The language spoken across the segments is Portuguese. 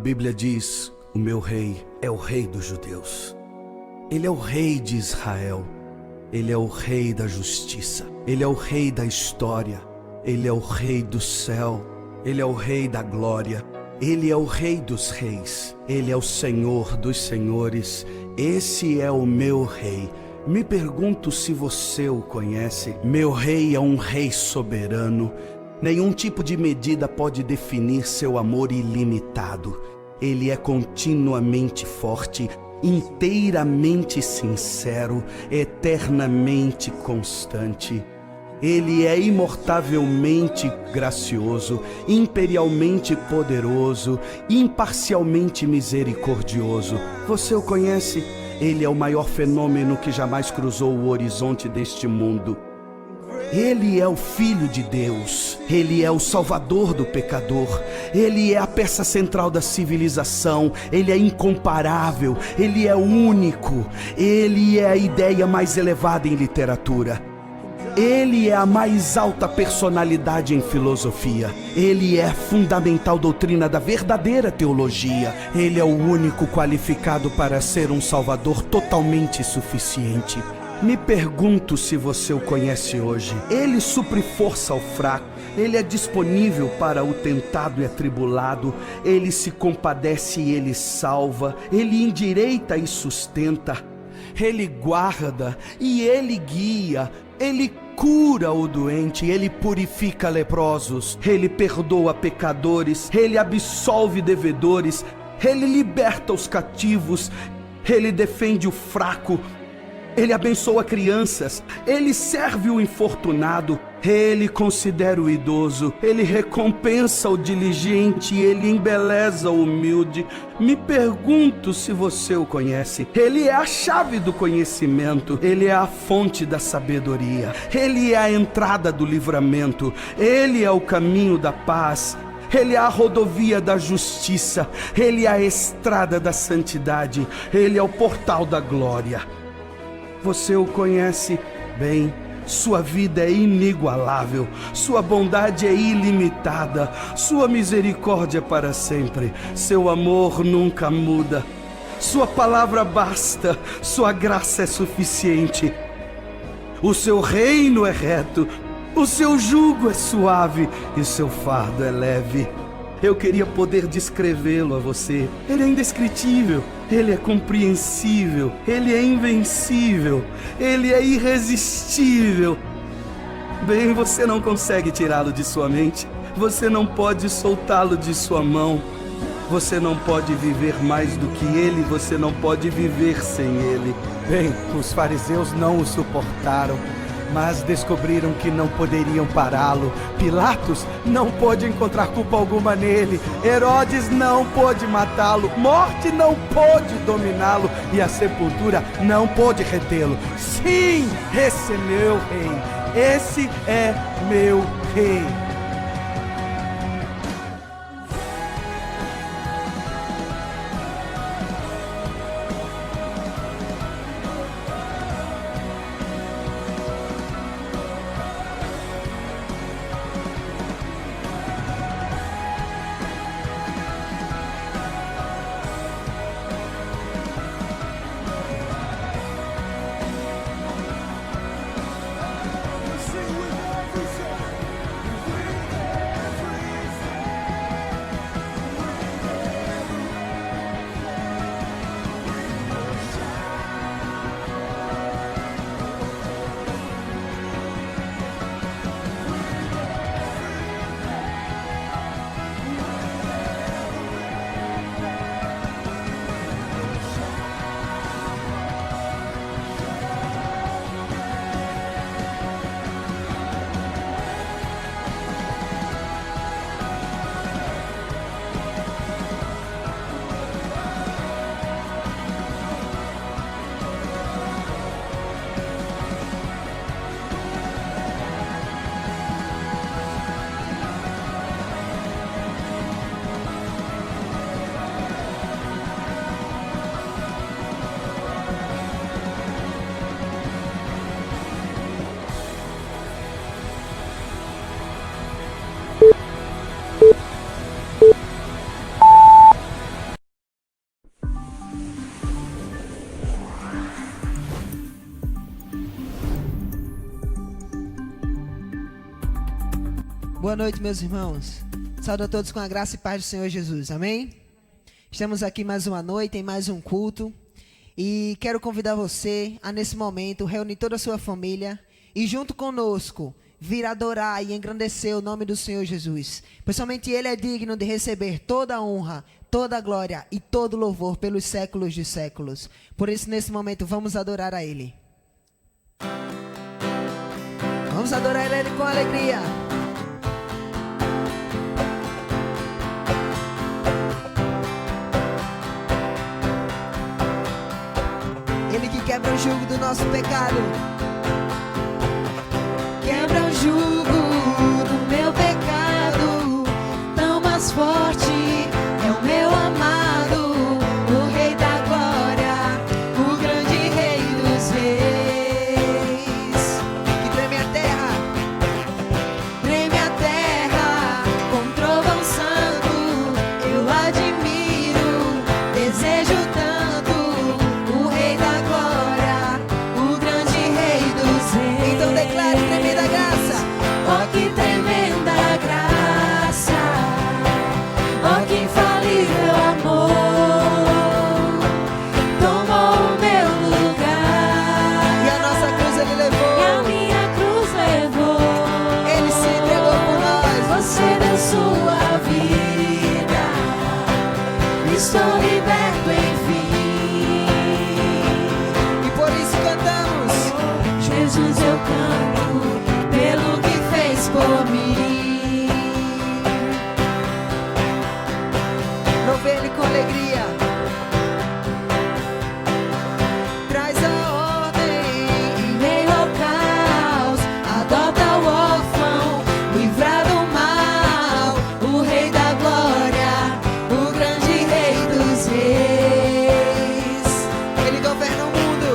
Bíblia diz: o meu rei é o rei dos judeus. Ele é o rei de Israel. Ele é o rei da justiça. Ele é o rei da história. Ele é o rei do céu. Ele é o rei da glória. Ele é o rei dos reis. Ele é o Senhor dos senhores. Esse é o meu rei. Me pergunto se você o conhece. Meu rei é um rei soberano. Nenhum tipo de medida pode definir seu amor ilimitado. Ele é continuamente forte, inteiramente sincero, eternamente constante. Ele é imortavelmente gracioso, imperialmente poderoso, imparcialmente misericordioso. Você o conhece? Ele é o maior fenômeno que jamais cruzou o horizonte deste mundo. Ele é o Filho de Deus, Ele é o Salvador do pecador, Ele é a peça central da civilização, Ele é incomparável, Ele é único, Ele é a ideia mais elevada em literatura. Ele é a mais alta personalidade em filosofia. Ele é a fundamental doutrina da verdadeira teologia. Ele é o único qualificado para ser um Salvador totalmente suficiente. Me pergunto se você o conhece hoje. Ele supre força ao fraco. Ele é disponível para o tentado e atribulado. Ele se compadece e ele salva. Ele endireita e sustenta. Ele guarda e ele guia. Ele cura o doente, ele purifica leprosos, ele perdoa pecadores, ele absolve devedores, ele liberta os cativos, ele defende o fraco, ele abençoa crianças, ele serve o infortunado, ele considera o idoso, ele recompensa o diligente, ele embeleza o humilde. Me pergunto se você o conhece. Ele é a chave do conhecimento, ele é a fonte da sabedoria, ele é a entrada do livramento, ele é o caminho da paz. Ele é a rodovia da justiça, ele é a estrada da santidade, ele é o portal da glória. Você o conhece bem, sua vida é inigualável, sua bondade é ilimitada, sua misericórdia é para sempre, seu amor nunca muda, sua palavra basta, sua graça é suficiente, o seu reino é reto, o seu jugo é suave e o seu fardo é leve. Eu queria poder descrevê-lo a você. Ele é indescritível, ele é compreensível, ele é invencível, ele é irresistível. Bem, você não consegue tirá-lo de sua mente, você não pode soltá-lo de sua mão. Você não pode viver mais do que ele, você não pode viver sem ele. Bem, os fariseus não o suportaram, mas descobriram que não poderiam pará-lo. Pilatos não pôde encontrar culpa alguma nele. Herodes não pôde matá-lo. Morte não pôde dominá-lo. E a sepultura não pôde retê-lo. Sim, esse é meu rei. Esse é meu rei. Boa noite, meus irmãos. Saúdo a todos com a graça e paz do Senhor Jesus. Amém? Estamos aqui mais uma noite, em mais um culto. E quero convidar você a, nesse momento, reunir toda a sua família e junto conosco, vir adorar e engrandecer o nome do Senhor Jesus. Pois somente Ele é digno de receber toda a honra, toda a glória e todo o louvor pelos séculos dos séculos. Por isso, nesse momento, vamos adorar a Ele. Vamos adorar Ele com alegria. Ele que quebra o jugo do nosso pecado. Quebra o jugo do meu pecado, tão mais forte é o meu amado, o Rei da Glória, o grande Rei dos Reis. Que treme a terra com trovão santo, eu admiro, desejo tanto, o Rei da Glória, o grande Rei dos Reis. Então declare tremenda graça. Oh, que tremenda graça, oh, que infalível amor, tomou o meu lugar, E a nossa cruz Ele e a levou. minha cruz levou, Ele se entregou por nós. você deu sua vida, estou liberto enfim, E por isso cantamos. Jesus eu canto, pelo que fez por mim. Louve Ele com alegria. Traz a ordem. Em meio ao caos, adota o órfão, livra do mal, o Rei da Glória, o grande Rei dos Reis. Ele governa o mundo.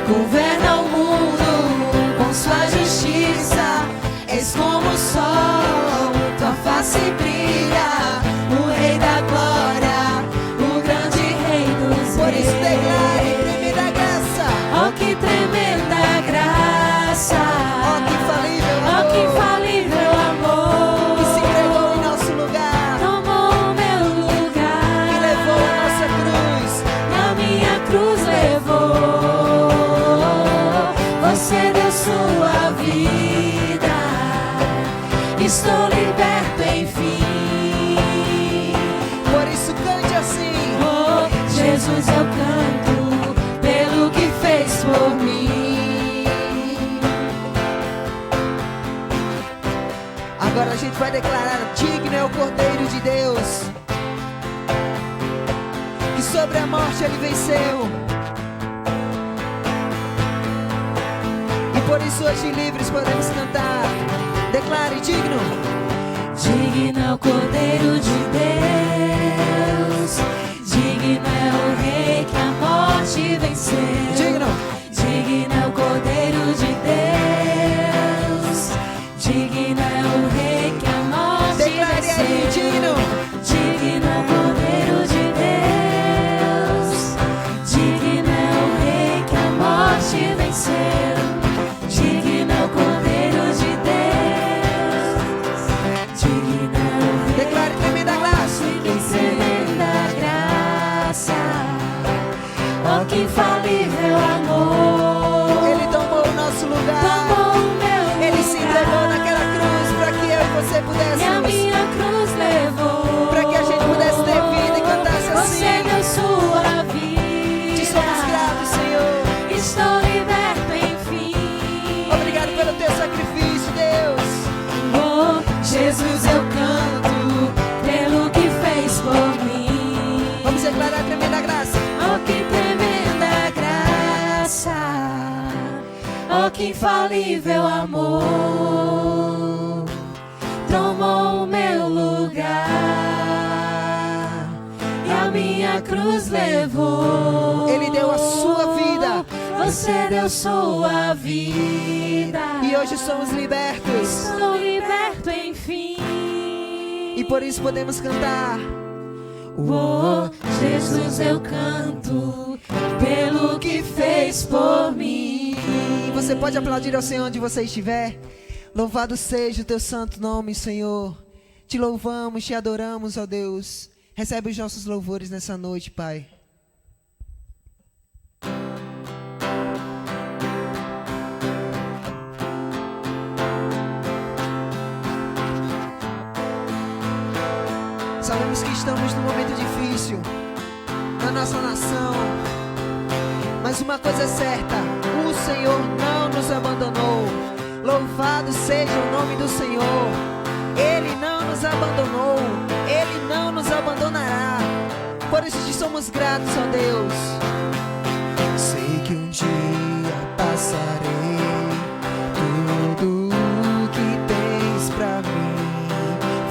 Governa o mundo com sua justiça, és como o sol, tua face brilha, o Rei da Glória, o grande Rei dos Por isso Reis. declare tremenda graça. Oh, que tremenda graça, Ó que infalível oh, que amor. infalível amor, Que se entregou em nosso lugar. tomou o meu lugar, Que levou a nossa cruz. e a minha cruz levou, você deu sua vida, estou liberto enfim. Por isso cante assim. Oh, Jesus eu canto, pelo que fez por mim. Agora a gente vai declarar: digno é o Cordeiro de Deus, que sobre a morte Ele venceu. E por isso hoje livres podemos cantar. Declare: digno. Digno é o Cordeiro de Deus, digno é o Rei que a morte venceu. Digno. Digno é o Cordeiro de Deus, digno é o Rei que a morte Declare venceu. aí: digno. Digno é o Cordeiro de Deus, digno é o Rei que a morte venceu. Digno é o Cordeiro de Deus, digno é o Rei. Declare tremenda graça. Que tremenda graça, oh, que infalível amor, Ele tomou o nosso lugar. tomou o meu lugar, Ele se entregou naquela cruz para que eu e você e a pudéssemos. minha cruz levou, Para que a gente pudesse ter vida e cantasse você assim. deu sua vida, Te somos gratos, Senhor. estou liberto enfim. Obrigado pelo teu sacrifício, Deus. Oh, Jesus eu canto, pelo que fez por mim. Vamos declarar tremenda graça. Oh, que tremenda graça, oh, que infalível amor, tomou o meu lugar, e a minha cruz levou. Ele deu a sua vida. Você deu sua vida, E hoje somos libertos. estou liberto enfim. E por isso podemos cantar. Oh, Jesus eu canto, pelo que fez por mim. Você pode aplaudir ao Senhor onde você estiver. Louvado seja o teu santo nome, Senhor. Te louvamos, te adoramos, ó Deus. Recebe os nossos louvores nessa noite, Pai. Sabemos que estamos num momento difícil na nossa nação, mas uma coisa é certa: o Senhor não nos abandonou. Louvado seja o nome do Senhor. Ele não nos abandonou, Ele não nos abandonará. Por isso te somos gratos, ó Deus. Sei que um dia passarei tudo o que tens pra mim,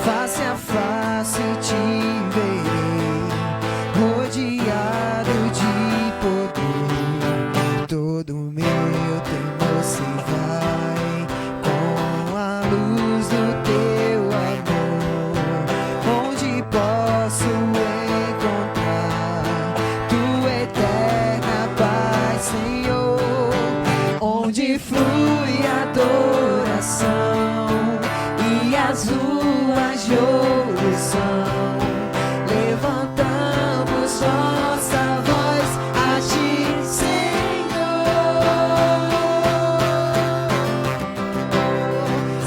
face a face te verei, rodeado de poder. Todo meu temor se vai com a luz do teu amor, onde posso encontrar tua eterna paz, Senhor, onde flui adoração e as ruas de ouro são. Levantamos nossa voz a ti, Senhor,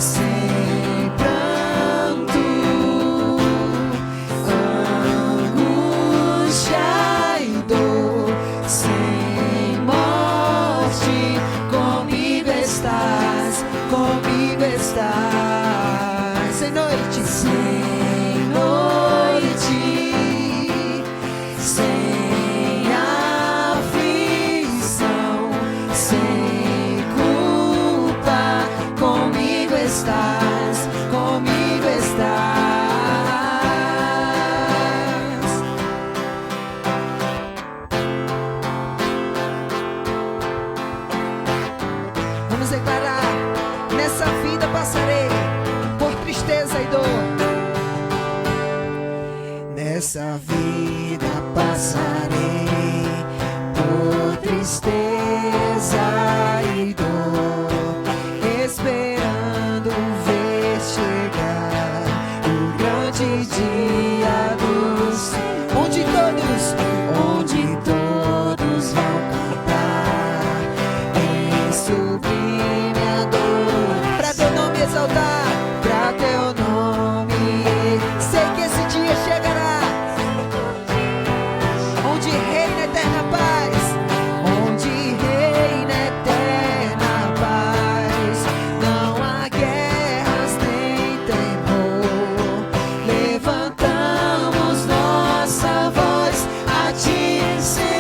sem pranto, angústia e dor, sem morte, comigo estás, comigo estás. Sem noite, sem noite, sem aflição, sem culpa, comigo estás, comigo estás. Vamos declarar: nessa vida passarei por tristeza e dor. Nessa vida passarei por tristeza e dor, esperando ver chegar o grande dia do Senhor, onde todos vão cantar em sublime ador, pra teu nome exaltar, pra teu nome. Sei que esse dia chegará, onde reina eterna paz, onde reina eterna paz. Não há guerras nem temor. Levantamos nossa voz a ti, Senhor.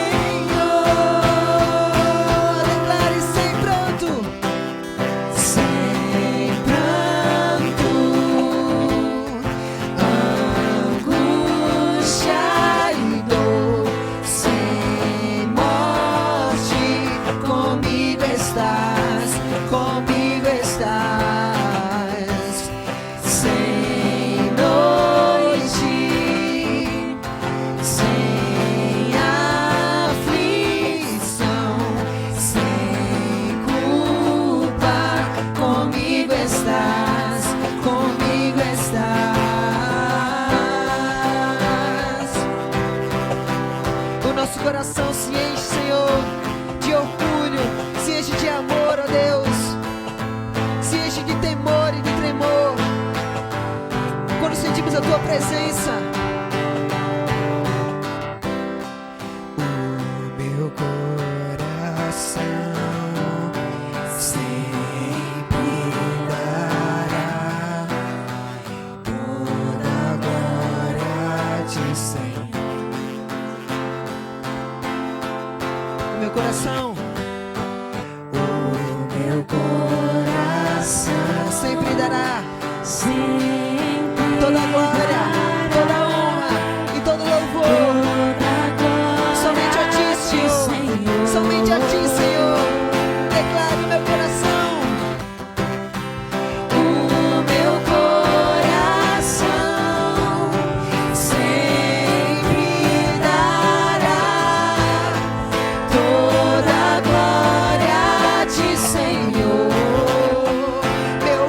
Declare: sem pranto, sem pranto, angústia e dor, sem morte, comigo estás, comigo estás. Sem noite, sem aflição, sem culpa, comigo estás, comigo estás. O nosso coração se enche, Senhor, de orgulho, se enche de amor, ó Deus, se enche de temor e de tremor quando sentimos a tua presença. O meu coração sempre dará toda a glória a ti, Senhor. O meu coração, o meu coração sempre dará toda a glória, toda a honra e todo o louvor somente a ti, Senhor, somente a ti, Senhor. Declare: o meu coração, o meu coração sempre dará toda a glória a ti, Senhor. Meu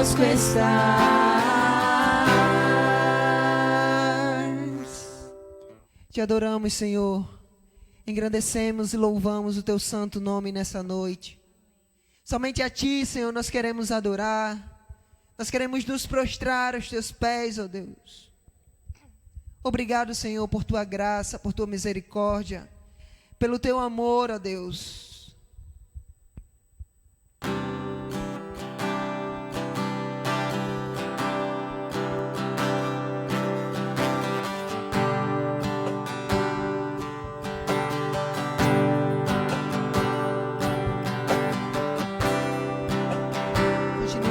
conosco estás. Te adoramos, Senhor. Engrandecemos e louvamos o teu santo nome nessa noite. Somente a ti, Senhor, nós queremos adorar. Nós queremos nos prostrar aos teus pés, ó Deus. Obrigado, Senhor, por tua graça, por tua misericórdia, pelo teu amor, ó Deus.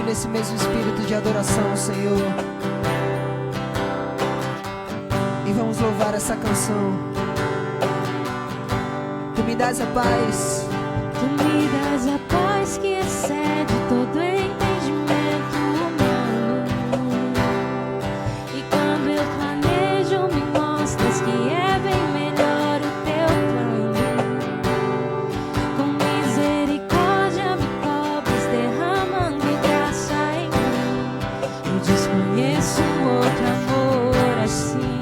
Nesse mesmo espírito de adoração, Senhor, e vamos louvar essa canção. Tu me dás a paz, tu me dás a paz que excede todo entendimento humano. E quando eu planejo, me mostras que é bem melhor o teu plano. Com misericórdia me cobres, derramando desconheço outro amor assim.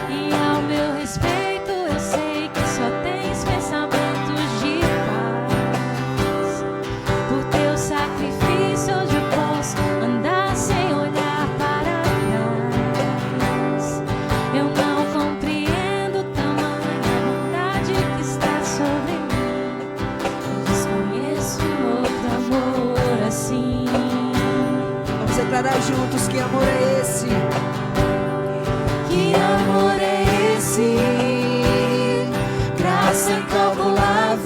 E ao meu respeito eu sei que só tens pensamentos de paz. Por teu sacrifício hoje eu posso andar sem olhar para trás. Eu não compreendo tamanha bondade que está sobre mim. Assim. Vamos declarar juntos: que amor é esse? Que amor é esse? Graça incalculável.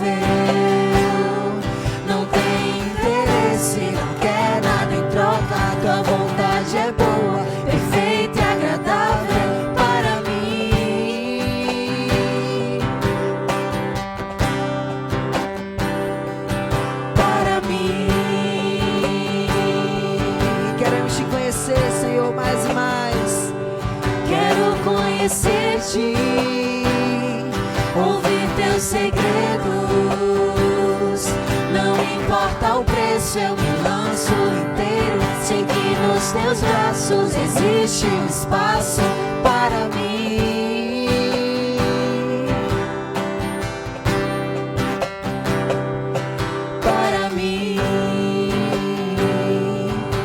Não tem interesse, não quer nada em troca. Tua vontade é boa, perfeita e agradável para mim. Para mim. Te conhecer, Senhor, mais e mais. Quero conhecer-te, ouvir teus segredos. Não importa o preço, eu me lanço inteiro. Sei que nos teus braços existe um espaço para mim. Para mim.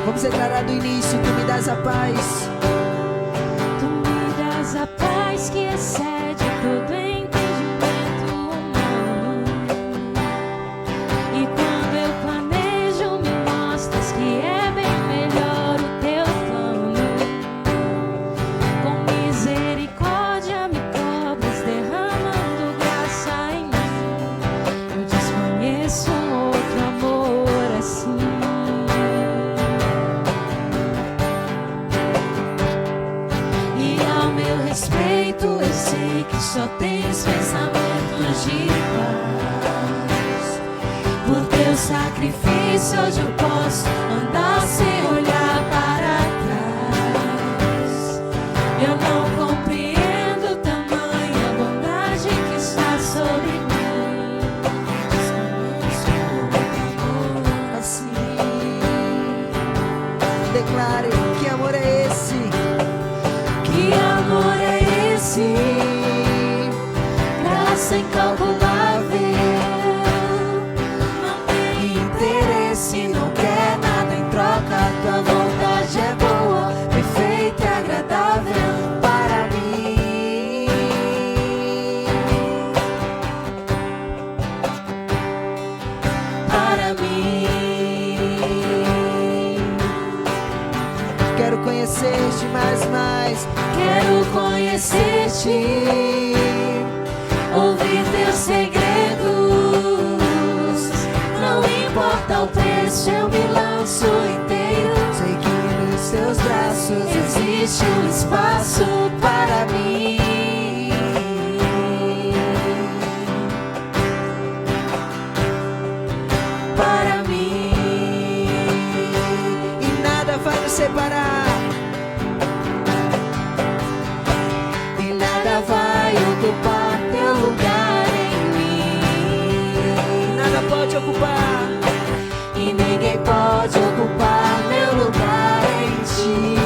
Vamos declarar do início: tu me dás a paz. Tu me dás a paz que excede todo entendimento humano. E quando eu planejo, me mostras que é bem melhor o teu plano. Com misericórdia me cobres, derramando graça em mim. Eu desconheço outro amor assim. Respeito, eu sei que só tens pensamentos de paz. Por teu sacrifício hoje eu posso andar sem olhar para trás. Eu não compreendo tamanha bondade que está sobre mim. Desconheço outro amor assim. Declare: que amor é esse? Que amor é esse? Graça incalculável. Não tem interesse, não quer nada em troca. Tua vontade é boa, perfeita e agradável para mim. Para mim. Quero conhecer-te mais e mais. Quero conhecer-te, ouvir teus segredos. Não importa o preço, eu me lanço inteiro. Sei que nos teus braços existe um espaço para mim. Para mim. E nada vai nos separar. Vai ocupar teu lugar em mim. Nada pode ocupar. E ninguém pode ocupar meu lugar em ti.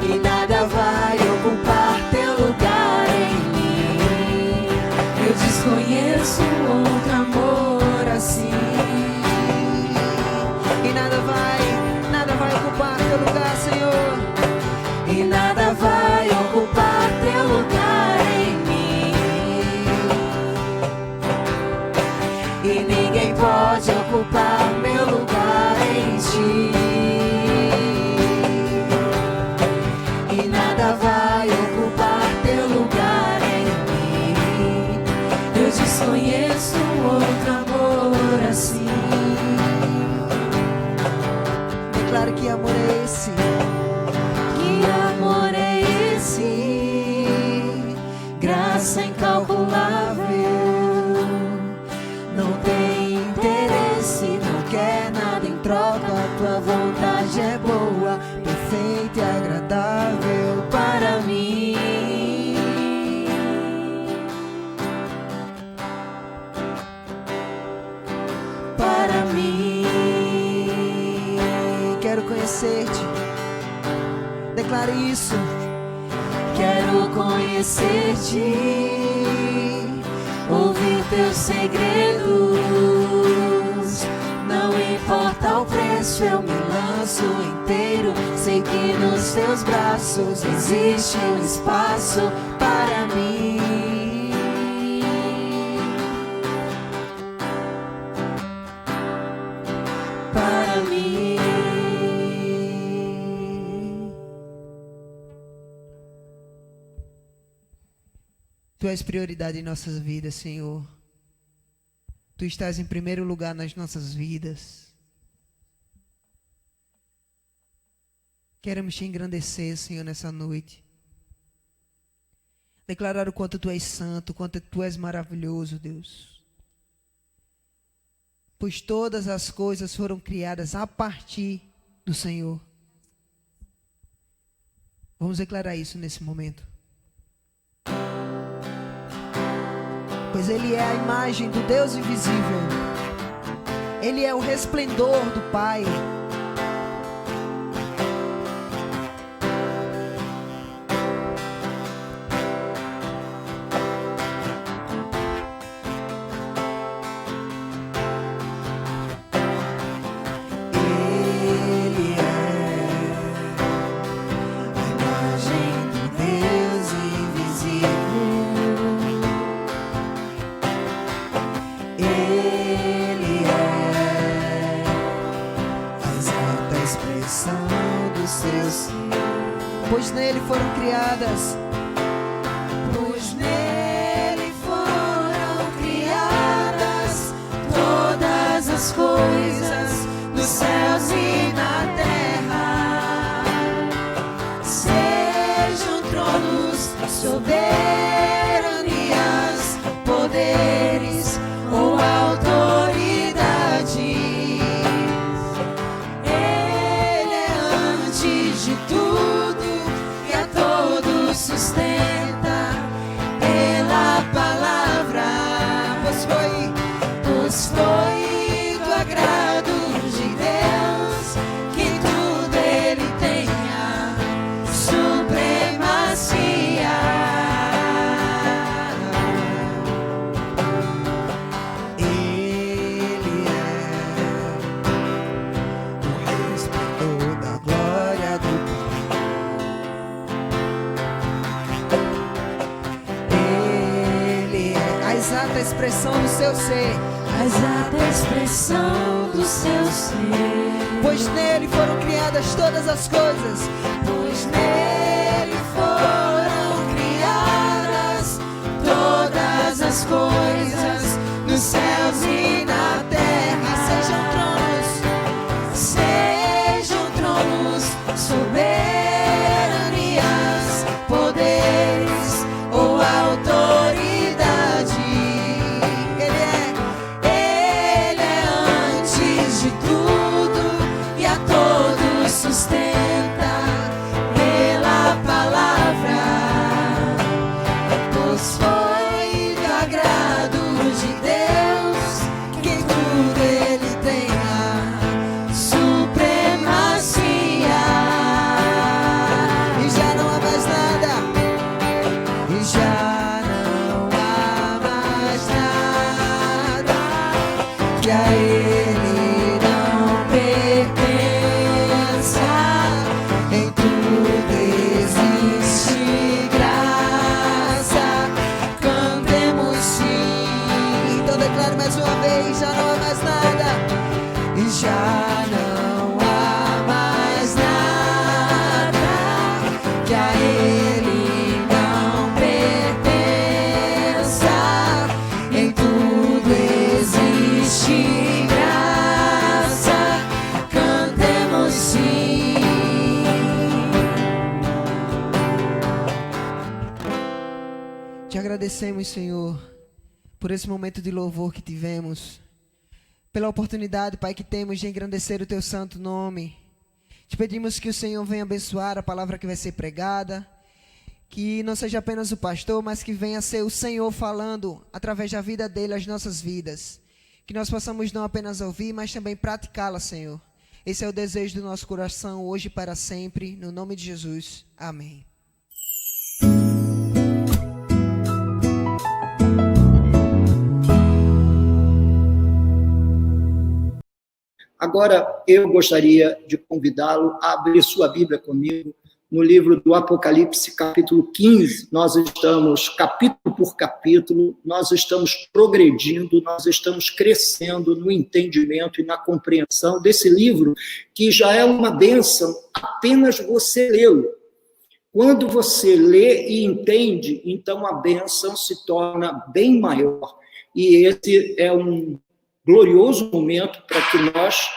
E nada vai ocupar teu lugar em mim. Eu desconheço outro amor assim. E nada vai ocupar teu lugar, Senhor. E nada vai ocupar teu lugar em mim. E ninguém pode ocupar meu lugar em ti. E nada vai ocupar teu lugar em mim. Eu desconheço outro amor assim. Declaro que amor é esse. Que amor é esse? Graça incalculável. Não tem interesse, não quer nada em troca. Tua vontade é boa, perfeita e agradável para mim. Para mim. Quero conhecer-te. Declare isso. Quero conhecer-te, ouvir teus segredos. Não importa o preço, eu me lanço inteiro. Sei que nos teus braços existe um espaço para mim. Para mim. Tu és prioridade em nossas vidas, Senhor. Tu estás em primeiro lugar nas nossas vidas. Queremos te engrandecer, Senhor, nessa noite. Declarar o quanto tu és santo, o quanto tu és maravilhoso, Deus. Pois todas as coisas foram criadas a partir do Senhor. Vamos declarar isso nesse momento. Pois Ele é a imagem do Deus invisível. Ele é o resplendor do Pai. Ele é a imagem do Deus invisível. Ele é a exata expressão do seu ser. Pois nele foram criadas. Pois nele foram criadas todas as coisas nos céus e na terra. Sejam tronos, soberanias, poderes ou autoridades. Ele é antes de tudo e a todos sustenta pela palavra. Pois foi do agrado de Deus que tudo Ele tenha supremacia. Ele é o resplendor da glória do Pai. Ele é a exata expressão do seu ser. A exata expressão do seu ser. Pois nele foram criadas todas as coisas. Pois nele foram criadas todas as coisas nos céus e na terra. Sejam tronos, soberanias, poderes ou autoridade. Ele é antes de tudo e a todos sustenta. de Deus, que em tudo ele tem a supremacia. E já não há mais nada, e já não há mais nada que a ele não pertença. Em tudo existe graça, cantemos sim. Então declare mais uma vez, já não há mais nada, e já não há mais nada que a ele não pertença. Em tudo existe graça, cantemos sim. Te agradecemos, Senhor, por esse momento de louvor que tivemos, pela oportunidade, Pai, que temos de engrandecer o Teu santo nome. Te pedimos que o Senhor venha abençoar a palavra que vai ser pregada, que não seja apenas o pastor, mas que venha ser o Senhor falando através da vida dele às nossas vidas. Que nós possamos não apenas ouvir, mas também praticá-la, Senhor. Esse é o desejo do nosso coração, hoje e para sempre, no nome de Jesus. Amém. Agora, eu gostaria de convidá-lo a abrir sua Bíblia comigo no livro do Apocalipse, capítulo 15. Nós estamos, capítulo por capítulo, nós estamos progredindo, nós estamos crescendo no entendimento e na compreensão desse livro, que já é uma bênção apenas você lê-lo. Quando você lê e entende, então a bênção se torna bem maior. E esse é um glorioso momento para que nós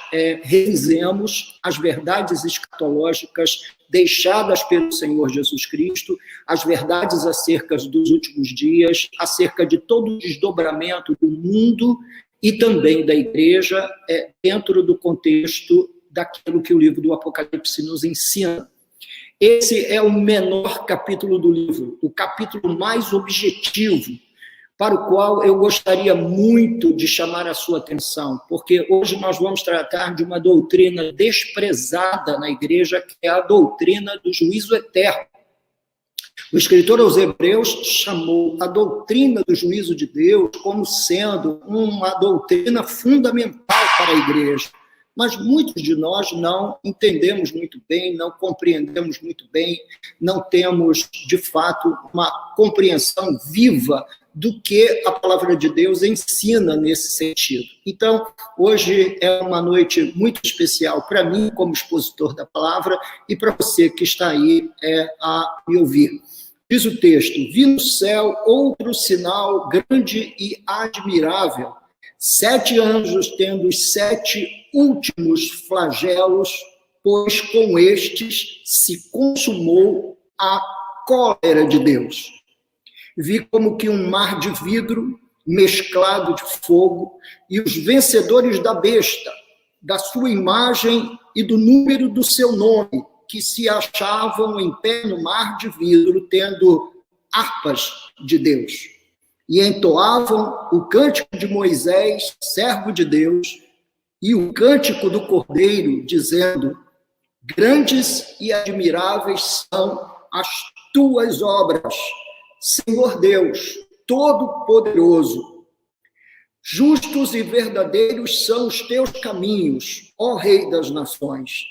revisemos as verdades escatológicas deixadas pelo Senhor Jesus Cristo, as verdades acerca dos últimos dias, acerca de todo o desdobramento do mundo e também da igreja, dentro do contexto daquilo que o livro do Apocalipse nos ensina. Esse é o menor capítulo do livro, o capítulo mais objetivo, para o qual eu gostaria muito de chamar a sua atenção, porque hoje nós vamos tratar de uma doutrina desprezada na igreja, que é a doutrina do juízo eterno. O escritor aos Hebreus chamou a doutrina do juízo de Deus como sendo uma doutrina fundamental para a igreja. Mas muitos de nós não entendemos muito bem, não compreendemos muito bem, não temos, de fato, uma compreensão viva do que a palavra de Deus ensina nesse sentido. Então, hoje é uma noite muito especial para mim, como expositor da palavra, e para você que está aí a me ouvir. Diz o texto: vi no céu outro sinal grande e admirável, 7 anjos tendo os 7 últimos flagelos, pois com estes se consumou a cólera de Deus. Vi como que um mar de vidro mesclado de fogo, e os vencedores da besta, da sua imagem e do número do seu nome, que se achavam em pé no mar de vidro, tendo harpas de Deus. E entoavam o cântico de Moisés, servo de Deus, e o cântico do Cordeiro, dizendo: grandes e admiráveis são as tuas obras, Senhor Deus, Todo-Poderoso. Justos e verdadeiros são os teus caminhos, ó Rei das nações.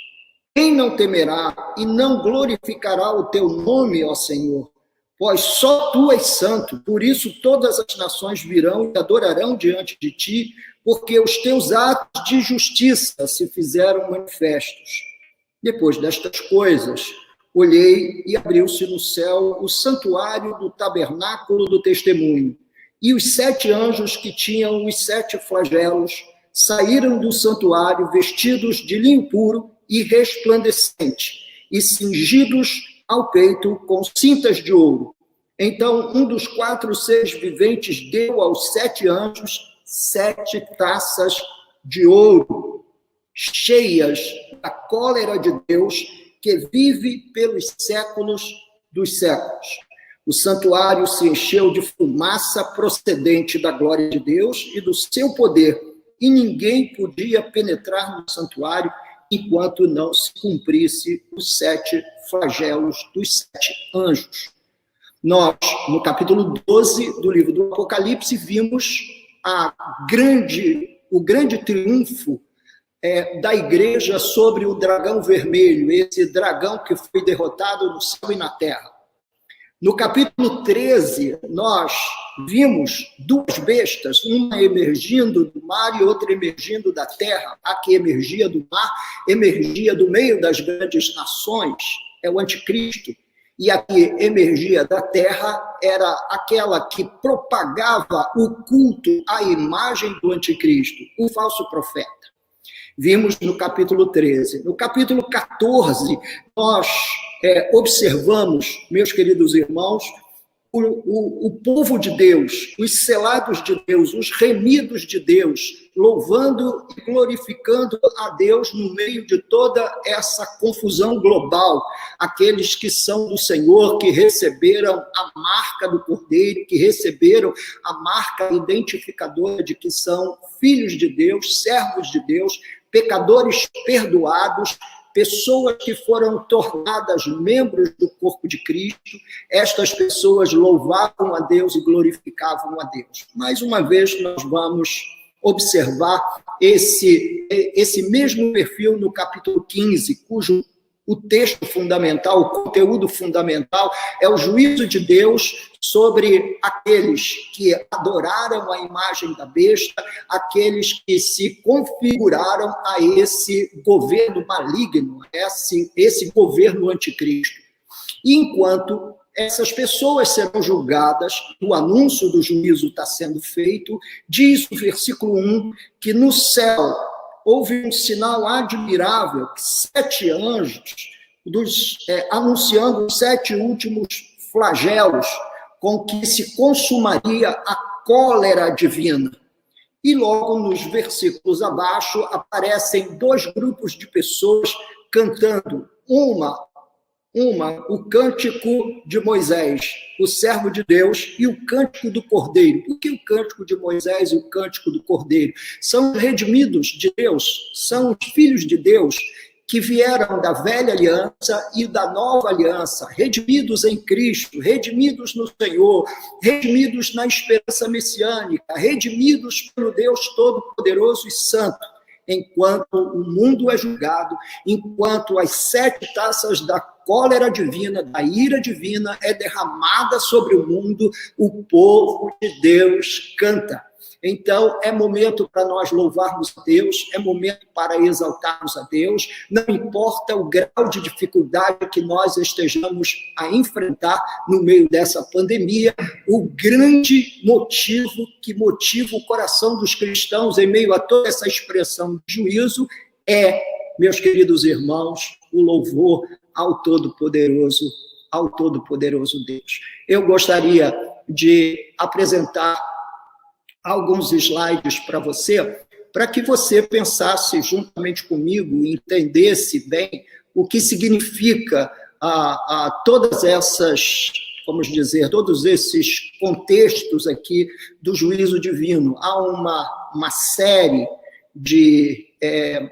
Quem não temerá e não glorificará o teu nome, ó Senhor? Pois só tu és santo, por isso todas as nações virão e adorarão diante de ti, porque os teus atos de justiça se fizeram manifestos. Depois destas coisas, olhei e abriu-se no céu o santuário do tabernáculo do testemunho, e os 7 anjos que tinham os 7 flagelos saíram do santuário vestidos de linho puro e resplandecente, e cingidos ao peito com cintas de ouro. Então um dos 4 seres viventes deu aos 7 anjos 7 taças de ouro, cheias da cólera de Deus, que vive pelos séculos dos séculos. O santuário se encheu de fumaça procedente da glória de Deus e do seu poder, e ninguém podia penetrar no santuário enquanto não se cumprisse os 7 flagelos dos 7 anjos. Nós, no capítulo 12 do livro do Apocalipse, vimos o grande triunfo da igreja sobre o dragão vermelho, esse dragão que foi derrotado no céu e na terra. No capítulo 13, nós vimos 2 bestas, uma emergindo do mar e outra emergindo da terra. A que emergia do mar, emergia do meio das grandes nações, é o anticristo. E a que emergia da terra era aquela que propagava o culto à imagem do anticristo, o falso profeta. Vimos no capítulo 13. No capítulo 14, nós observamos, meus queridos irmãos, o povo de Deus, os selados de Deus, os remidos de Deus, louvando e glorificando a Deus no meio de toda essa confusão global. Aqueles que são do Senhor, que receberam a marca do Cordeiro, que receberam a marca identificadora de que são filhos de Deus, servos de Deus, pecadores perdoados, pessoas que foram tornadas membros do corpo de Cristo. Estas pessoas louvavam a Deus e glorificavam a Deus. Mais uma vez, nós vamos observar esse mesmo perfil no capítulo 15, cujo o texto fundamental, o conteúdo fundamental é o juízo de Deus sobre aqueles que adoraram a imagem da besta, aqueles que se configuraram a esse governo maligno, esse governo anticristo. E enquanto essas pessoas serão julgadas, o anúncio do juízo está sendo feito, diz o versículo 1, que no céu houve um sinal admirável, 7 anjos anunciando os 7 últimos flagelos com que se consumaria a cólera divina. E logo nos versículos abaixo aparecem 2 grupos de pessoas cantando, o cântico de Moisés, o servo de Deus, e o cântico do Cordeiro. Por que o cântico de Moisés e o cântico do Cordeiro? São redimidos de Deus, são os filhos de Deus que vieram da velha aliança e da nova aliança, redimidos em Cristo, redimidos no Senhor, redimidos na esperança messiânica, redimidos pelo Deus Todo-Poderoso e Santo. Enquanto o mundo é julgado, enquanto as 7 taças da cólera divina, da ira divina é derramada sobre o mundo, o povo de Deus canta. Então, é momento para nós louvarmos a Deus, é momento para exaltarmos a Deus, não importa o grau de dificuldade que nós estejamos a enfrentar no meio dessa pandemia, o grande motivo que motiva o coração dos cristãos em meio a toda essa expressão de juízo é, meus queridos irmãos, o louvor ao Todo-Poderoso Deus. Eu gostaria de apresentar alguns slides para você, para que você pensasse juntamente comigo e entendesse bem o que significa todas essas, vamos dizer, todos esses contextos aqui do juízo divino. Há uma série de,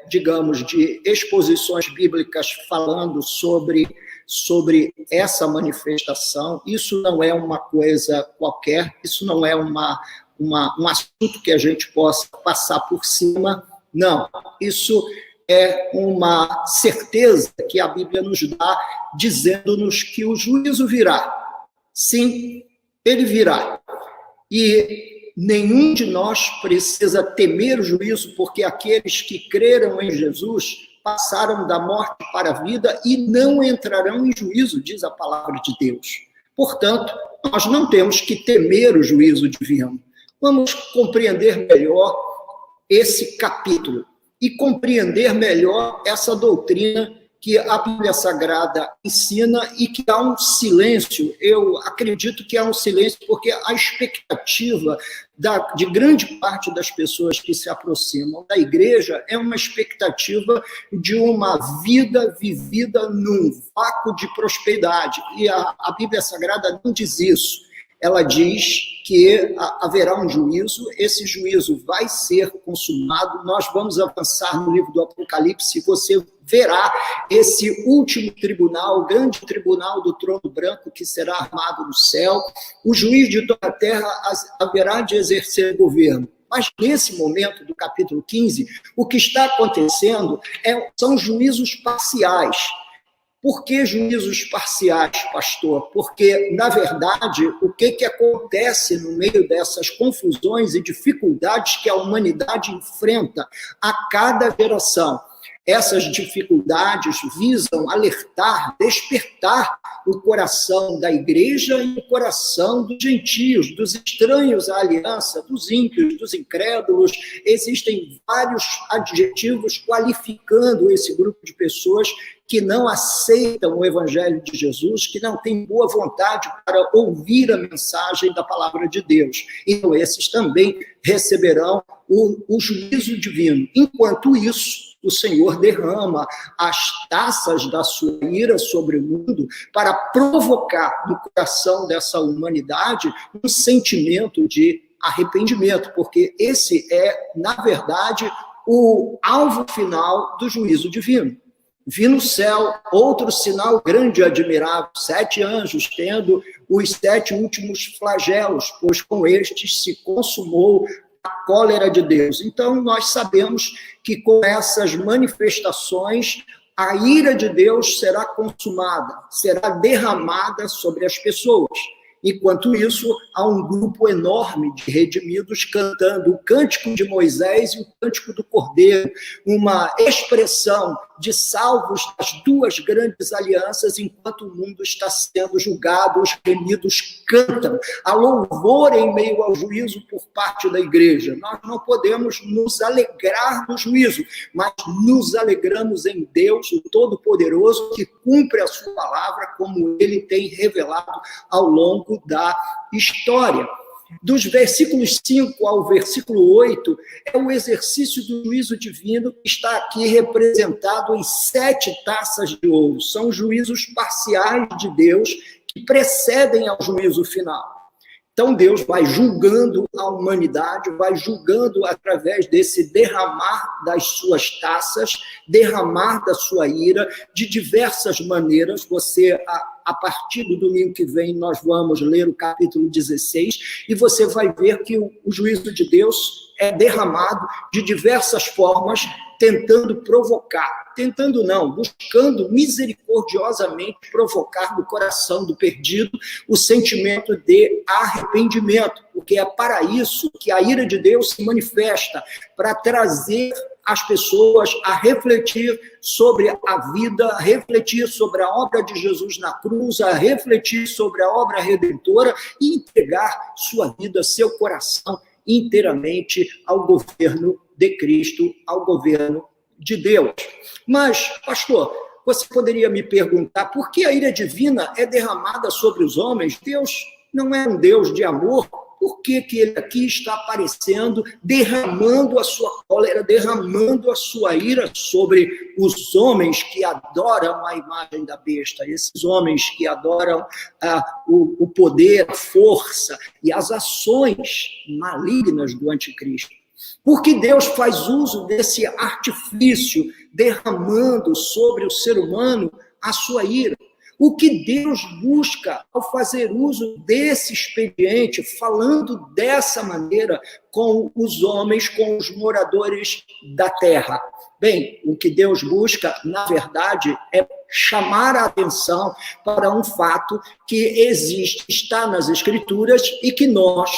digamos, de exposições bíblicas falando sobre essa manifestação. Isso não é uma coisa qualquer, isso não é um assunto que a gente possa passar por cima, não. Isso é uma certeza que a Bíblia nos dá, dizendo-nos que o juízo virá. Sim, ele virá. E nenhum de nós precisa temer o juízo, porque aqueles que creram em Jesus passaram da morte para a vida e não entrarão em juízo, diz a palavra de Deus. Portanto, nós não temos que temer o juízo divino. Vamos compreender melhor esse capítulo e compreender melhor essa doutrina que a Bíblia Sagrada ensina e que há um silêncio. Eu acredito que há um silêncio porque a expectativa de grande parte das pessoas que se aproximam da igreja é uma expectativa de uma vida vivida num vácuo de prosperidade. E a Bíblia Sagrada não diz isso. Ela diz que haverá um juízo, esse juízo vai ser consumado, nós vamos avançar no livro do Apocalipse, você verá esse último tribunal, o grande tribunal do trono branco que será armado no céu, o juiz de toda a terra haverá de exercer governo. Mas nesse momento do capítulo 15, o que está acontecendo são juízos parciais. Por que juízos parciais, pastor? Porque, na verdade, o que acontece no meio dessas confusões e dificuldades que a humanidade enfrenta a cada geração? Essas dificuldades visam alertar, despertar o coração da igreja e o coração dos gentios, dos estranhos à aliança, dos ímpios, dos incrédulos. Existem vários adjetivos qualificando esse grupo de pessoas que não aceitam o Evangelho de Jesus, que não têm boa vontade para ouvir a mensagem da palavra de Deus. Então, esses também receberão o juízo divino. Enquanto isso, o Senhor derrama as taças da sua ira sobre o mundo para provocar no coração dessa humanidade um sentimento de arrependimento, porque esse é, na verdade, o alvo final do juízo divino. Vi no céu outro sinal grande e admirável, 7 anjos tendo os 7 últimos flagelos, pois com estes se consumou a cólera de Deus. Então, nós sabemos que com essas manifestações, a ira de Deus será consumada, será derramada sobre as pessoas. Enquanto isso, há um grupo enorme de redimidos cantando o cântico de Moisés e o cântico do Cordeiro, uma expressão de salvos das 2 grandes alianças, enquanto o mundo está sendo julgado, os remidos cantam. Há louvor em meio ao juízo por parte da igreja. Nós não podemos nos alegrar no juízo, mas nos alegramos em Deus, o Todo-Poderoso, que cumpre a sua palavra como ele tem revelado ao longo da história. Dos versículos 5 ao versículo 8, é o exercício do juízo divino que está aqui representado em 7 taças de ouro. São juízos parciais de Deus que precedem ao juízo final. Então, Deus vai julgando a humanidade, vai julgando através desse derramar das suas taças, derramar da sua ira, de diversas maneiras. Você, a partir do domingo que vem, nós vamos ler o capítulo 16, e você vai ver que o juízo de Deus é derramado de diversas formas, tentando provocar, tentando não, buscando misericordiosamente provocar no coração do perdido o sentimento de arrependimento, porque é para isso que a ira de Deus se manifesta, para trazer as pessoas a refletir sobre a vida, a refletir sobre a obra de Jesus na cruz, a refletir sobre a obra redentora e entregar sua vida, seu coração inteiramente ao governo de Cristo, ao governo de Deus. Mas, pastor, você poderia me perguntar por que a ira divina é derramada sobre os homens? Deus não é um Deus de amor? Por que ele aqui está aparecendo, derramando a sua cólera, derramando a sua ira sobre os homens que adoram a imagem da besta, esses homens que adoram o poder, a força e as ações malignas do anticristo? Porque Deus faz uso desse artifício, derramando sobre o ser humano a sua ira? O que Deus busca ao fazer uso desse expediente, falando dessa maneira com os homens, com os moradores da terra? Bem, o que Deus busca, na verdade, é chamar a atenção para um fato que existe, está nas Escrituras e que nós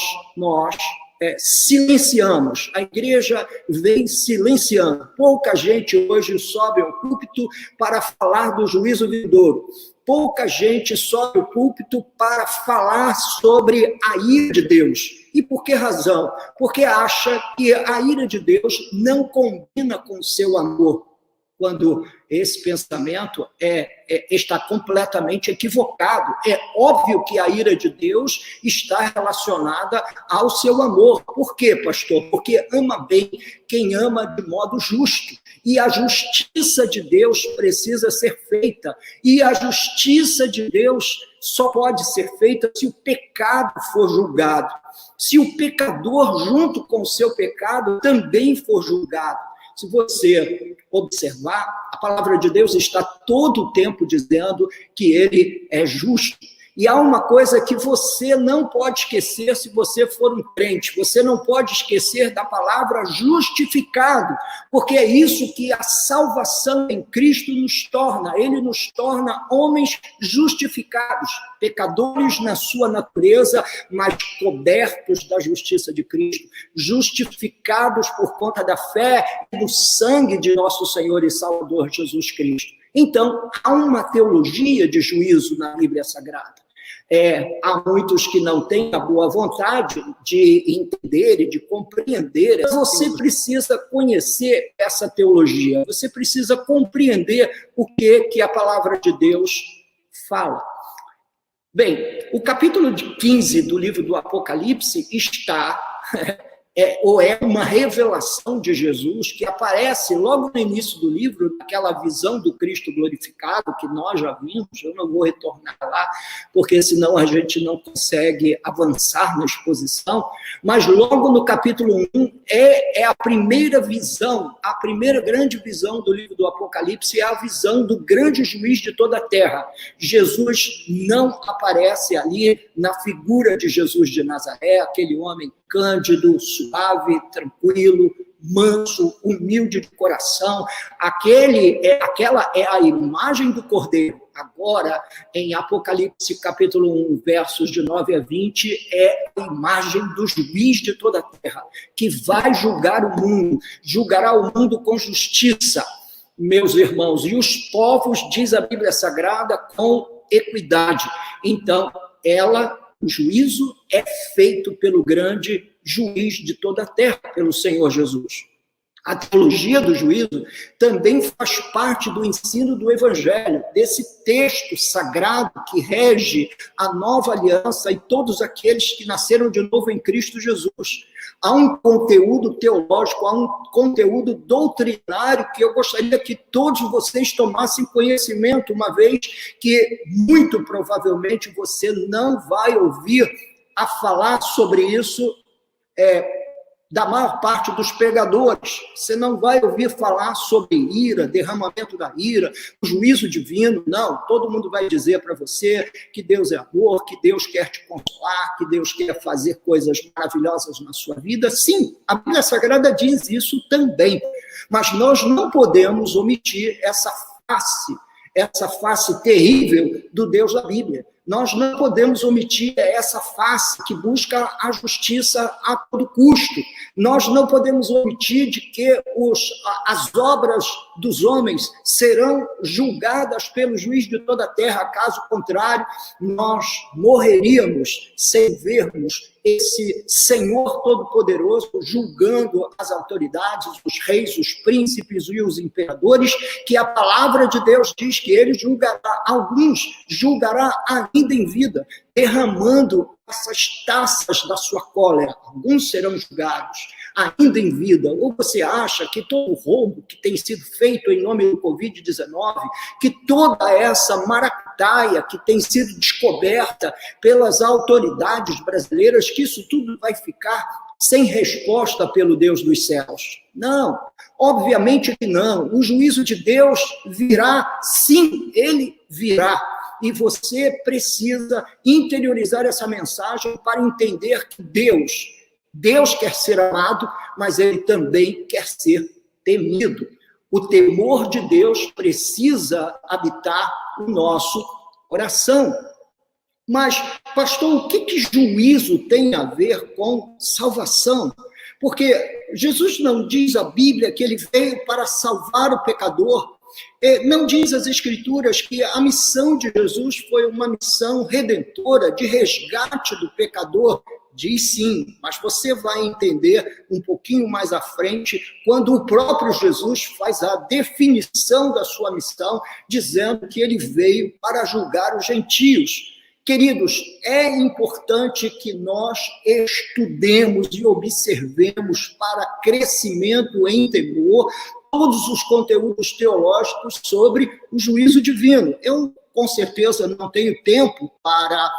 silenciamos. A igreja vem silenciando. Pouca gente hoje sobe ao púlpito para falar do juízo vindouro. Pouca gente sobe ao púlpito para falar sobre a ira de Deus. E por que razão? Porque acha que a ira de Deus não combina com o seu amor. quando esse pensamento está completamente equivocado. É óbvio que a ira de Deus está relacionada ao seu amor. Por quê, pastor? Porque ama bem quem ama de modo justo. E a justiça de Deus precisa ser feita. E a justiça de Deus só pode ser feita se o pecado for julgado. Se o pecador, junto com o seu pecado, também for julgado. Se você observar, a palavra de Deus está todo o tempo dizendo que ele é justo. E há uma coisa que você não pode esquecer se você for um crente. Você não pode esquecer da palavra justificado, porque é isso que a salvação em Cristo nos torna. Ele nos torna homens justificados, pecadores na sua natureza, mas cobertos da justiça de Cristo, justificados por conta da fé e do sangue de nosso Senhor e Salvador Jesus Cristo. Então, há uma teologia de juízo na Bíblia Sagrada. Há muitos que não têm a boa vontade de entender e de compreender. Você precisa conhecer essa teologia, você precisa compreender o que a palavra de Deus fala. Bem, o capítulo 15 do livro do Apocalipse é uma revelação de Jesus que aparece logo no início do livro, naquela visão do Cristo glorificado que nós já vimos. Eu não vou retornar lá, porque senão a gente não consegue avançar na exposição, mas logo no capítulo 1 é a primeira visão, a primeira grande visão do livro do Apocalipse é a visão do grande juiz de toda a terra. Jesus não aparece ali na figura de Jesus de Nazaré, aquele homem cândido, suave, tranquilo, manso, humilde de coração. Aquela é a imagem do Cordeiro. Agora, em Apocalipse, capítulo 1, versos de 9 a 20, é a imagem do juiz de toda a terra, que vai julgar o mundo, julgará o mundo com justiça, meus irmãos, e os povos, diz a Bíblia Sagrada, com equidade. Então, o juízo é feito pelo grande juiz de toda a terra, pelo Senhor Jesus. A teologia do juízo também faz parte do ensino do Evangelho, desse texto sagrado que rege a nova aliança e todos aqueles que nasceram de novo em Cristo Jesus. Há um conteúdo teológico, há um conteúdo doutrinário que eu gostaria que todos vocês tomassem conhecimento, uma vez que muito provavelmente você não vai ouvir a falar sobre isso da maior parte dos pregadores. Você não vai ouvir falar sobre ira, derramamento da ira, o juízo divino, não. Todo mundo vai dizer para você que Deus é amor, que Deus quer te consolar, que Deus quer fazer coisas maravilhosas na sua vida. Sim, a Bíblia Sagrada diz isso também, mas nós não podemos omitir essa face terrível do Deus da Bíblia. Nós não podemos omitir essa face que busca a justiça a todo custo. Nós não podemos omitir de que as obras dos homens serão julgadas pelo juiz de toda a terra. Caso contrário, nós morreríamos sem vermos esse Senhor Todo-Poderoso julgando as autoridades, os reis, os príncipes e os imperadores, que a palavra de Deus diz que ele julgará, alguns julgará ainda em vida, derramando essas taças da sua cólera. Alguns serão julgados ainda em vida. Ou você acha que todo o roubo que tem sido feito em nome do Covid-19, que toda essa maracutaia que tem sido descoberta pelas autoridades brasileiras, que isso tudo vai ficar sem resposta pelo Deus dos céus? Não, obviamente que não. O juízo de Deus virá, sim, ele virá. E você precisa interiorizar essa mensagem para entender que Deus quer ser amado, mas ele também quer ser temido. O temor de Deus precisa habitar o nosso coração. Mas, pastor, o que juízo tem a ver com salvação? Porque Jesus não diz a Bíblia que ele veio para salvar o pecador, Não diz as Escrituras que a missão de Jesus foi uma missão redentora, de resgate do pecador? Diz sim, mas você vai entender um pouquinho mais à frente, quando o próprio Jesus faz a definição da sua missão, dizendo que ele veio para julgar os gentios. Queridos, é importante que nós estudemos e observemos para crescimento em temor todos os conteúdos teológicos sobre o juízo divino. Eu, com certeza, não tenho tempo para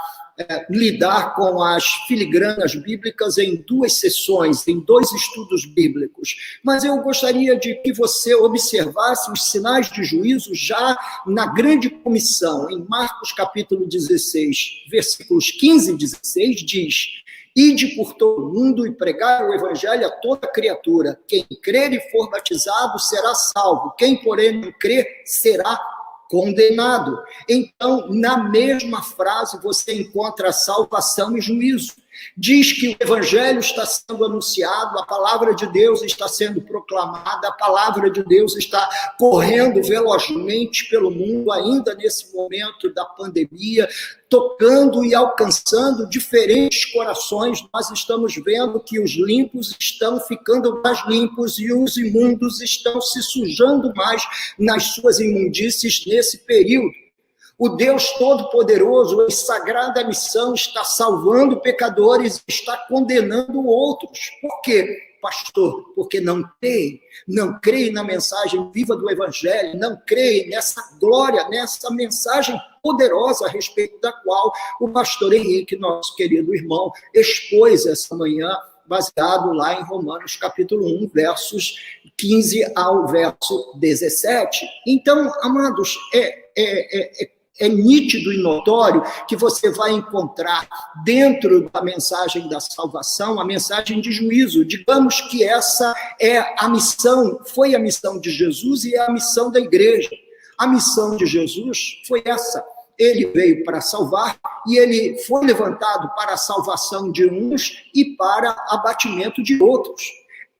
lidar com as filigranas bíblicas em 2 sessões, em 2 estudos bíblicos, mas eu gostaria de que você observasse os sinais de juízo já na grande comissão. Em Marcos capítulo 16, versículos 15 e 16, diz: ide por todo o mundo e pregai o evangelho a toda criatura. Quem crer e for batizado será salvo. Quem, porém, não crer será condenado. Então, na mesma frase, você encontra salvação e juízo. Diz que o evangelho está sendo anunciado, a palavra de Deus está sendo proclamada, a palavra de Deus está correndo velozmente pelo mundo, ainda nesse momento da pandemia, tocando e alcançando diferentes corações. Nós estamos vendo que os limpos estão ficando mais limpos e os imundos estão se sujando mais nas suas imundícies nesse período. O Deus Todo-Poderoso, em sagrada missão, está salvando pecadores e está condenando outros. Por quê, pastor? Porque não creem na mensagem viva do Evangelho, não creem nessa glória, nessa mensagem poderosa a respeito da qual o pastor Henrique, nosso querido irmão, expôs essa manhã, baseado lá em Romanos capítulo 1, versos 15 ao verso 17. Então, amados, é nítido e notório que você vai encontrar dentro da mensagem da salvação a mensagem de juízo. Digamos que essa é a missão, foi a missão de Jesus e é a missão da igreja. A missão de Jesus foi essa. Ele veio para salvar e ele foi levantado para a salvação de uns e para abatimento de outros.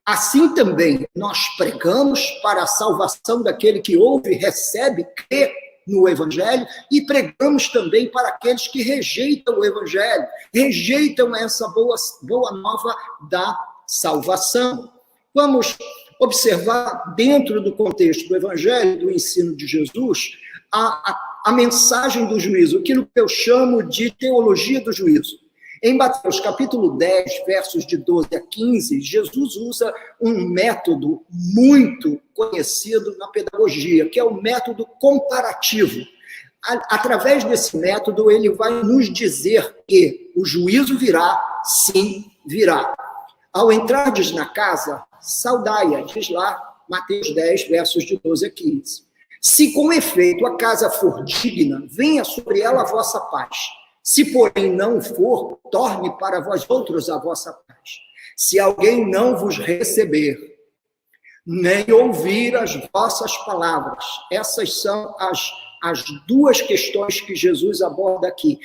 Assim também nós pregamos para a salvação daquele que ouve, recebe, crê no Evangelho, e pregamos também para aqueles que rejeitam o Evangelho, rejeitam essa boa nova da salvação. Vamos observar, dentro do contexto do Evangelho, do ensino de Jesus, a mensagem do juízo, aquilo que eu chamo de teologia do juízo. Em Mateus capítulo 10, versos de 12 a 15, Jesus usa um método muito conhecido na pedagogia, que é o método comparativo. Através desse método, ele vai nos dizer que o juízo virá, sim, virá. Ao entrardes na casa, saudai-a, diz lá Mateus 10, versos de 12 a 15. Se com efeito a casa for digna, venha sobre ela a vossa paz. Se, porém, não for, torne para vós outros a vossa paz. Se alguém não vos receber, nem ouvir as vossas palavras, essas são as 2 questões que Jesus aborda aqui.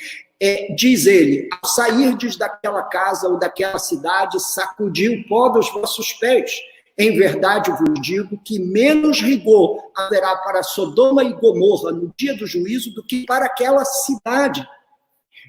Diz ele: ao sairdes daquela casa ou daquela cidade, sacudi o pó dos vossos pés. Em verdade vos digo que menos rigor haverá para Sodoma e Gomorra no dia do juízo do que para aquela cidade.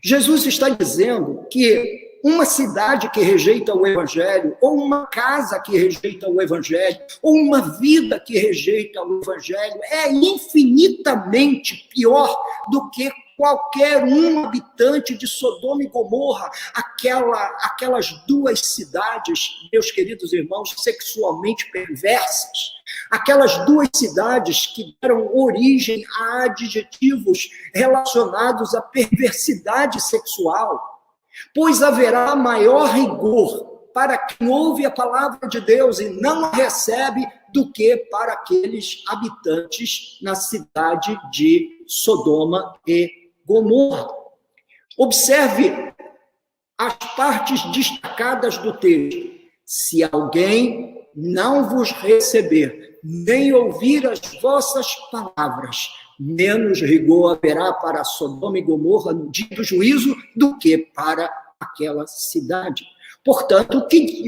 Jesus está dizendo que uma cidade que rejeita o Evangelho, ou uma casa que rejeita o Evangelho, ou uma vida que rejeita o Evangelho, é infinitamente pior do que qualquer um habitante de Sodoma e Gomorra, aquelas 2 cidades, meus queridos irmãos, sexualmente perversas, aquelas 2 cidades que deram origem a adjetivos relacionados à perversidade sexual, pois haverá maior rigor para quem ouve a palavra de Deus e não a recebe do que para aqueles habitantes na cidade de Sodoma e Gomorra. Observe as partes destacadas do texto. Se alguém não vos receber, nem ouvir as vossas palavras, menos rigor haverá para Sodoma e Gomorra no dia do juízo do que para aquela cidade. Portanto,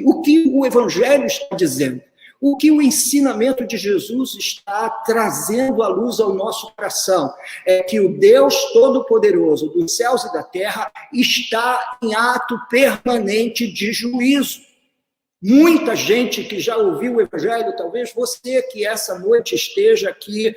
o que o Evangelho está dizendo? O que o ensinamento de Jesus está trazendo à luz ao nosso coração é que o Deus Todo-Poderoso dos céus e da terra está em ato permanente de juízo. Muita gente que já ouviu o Evangelho, talvez você que essa noite esteja aqui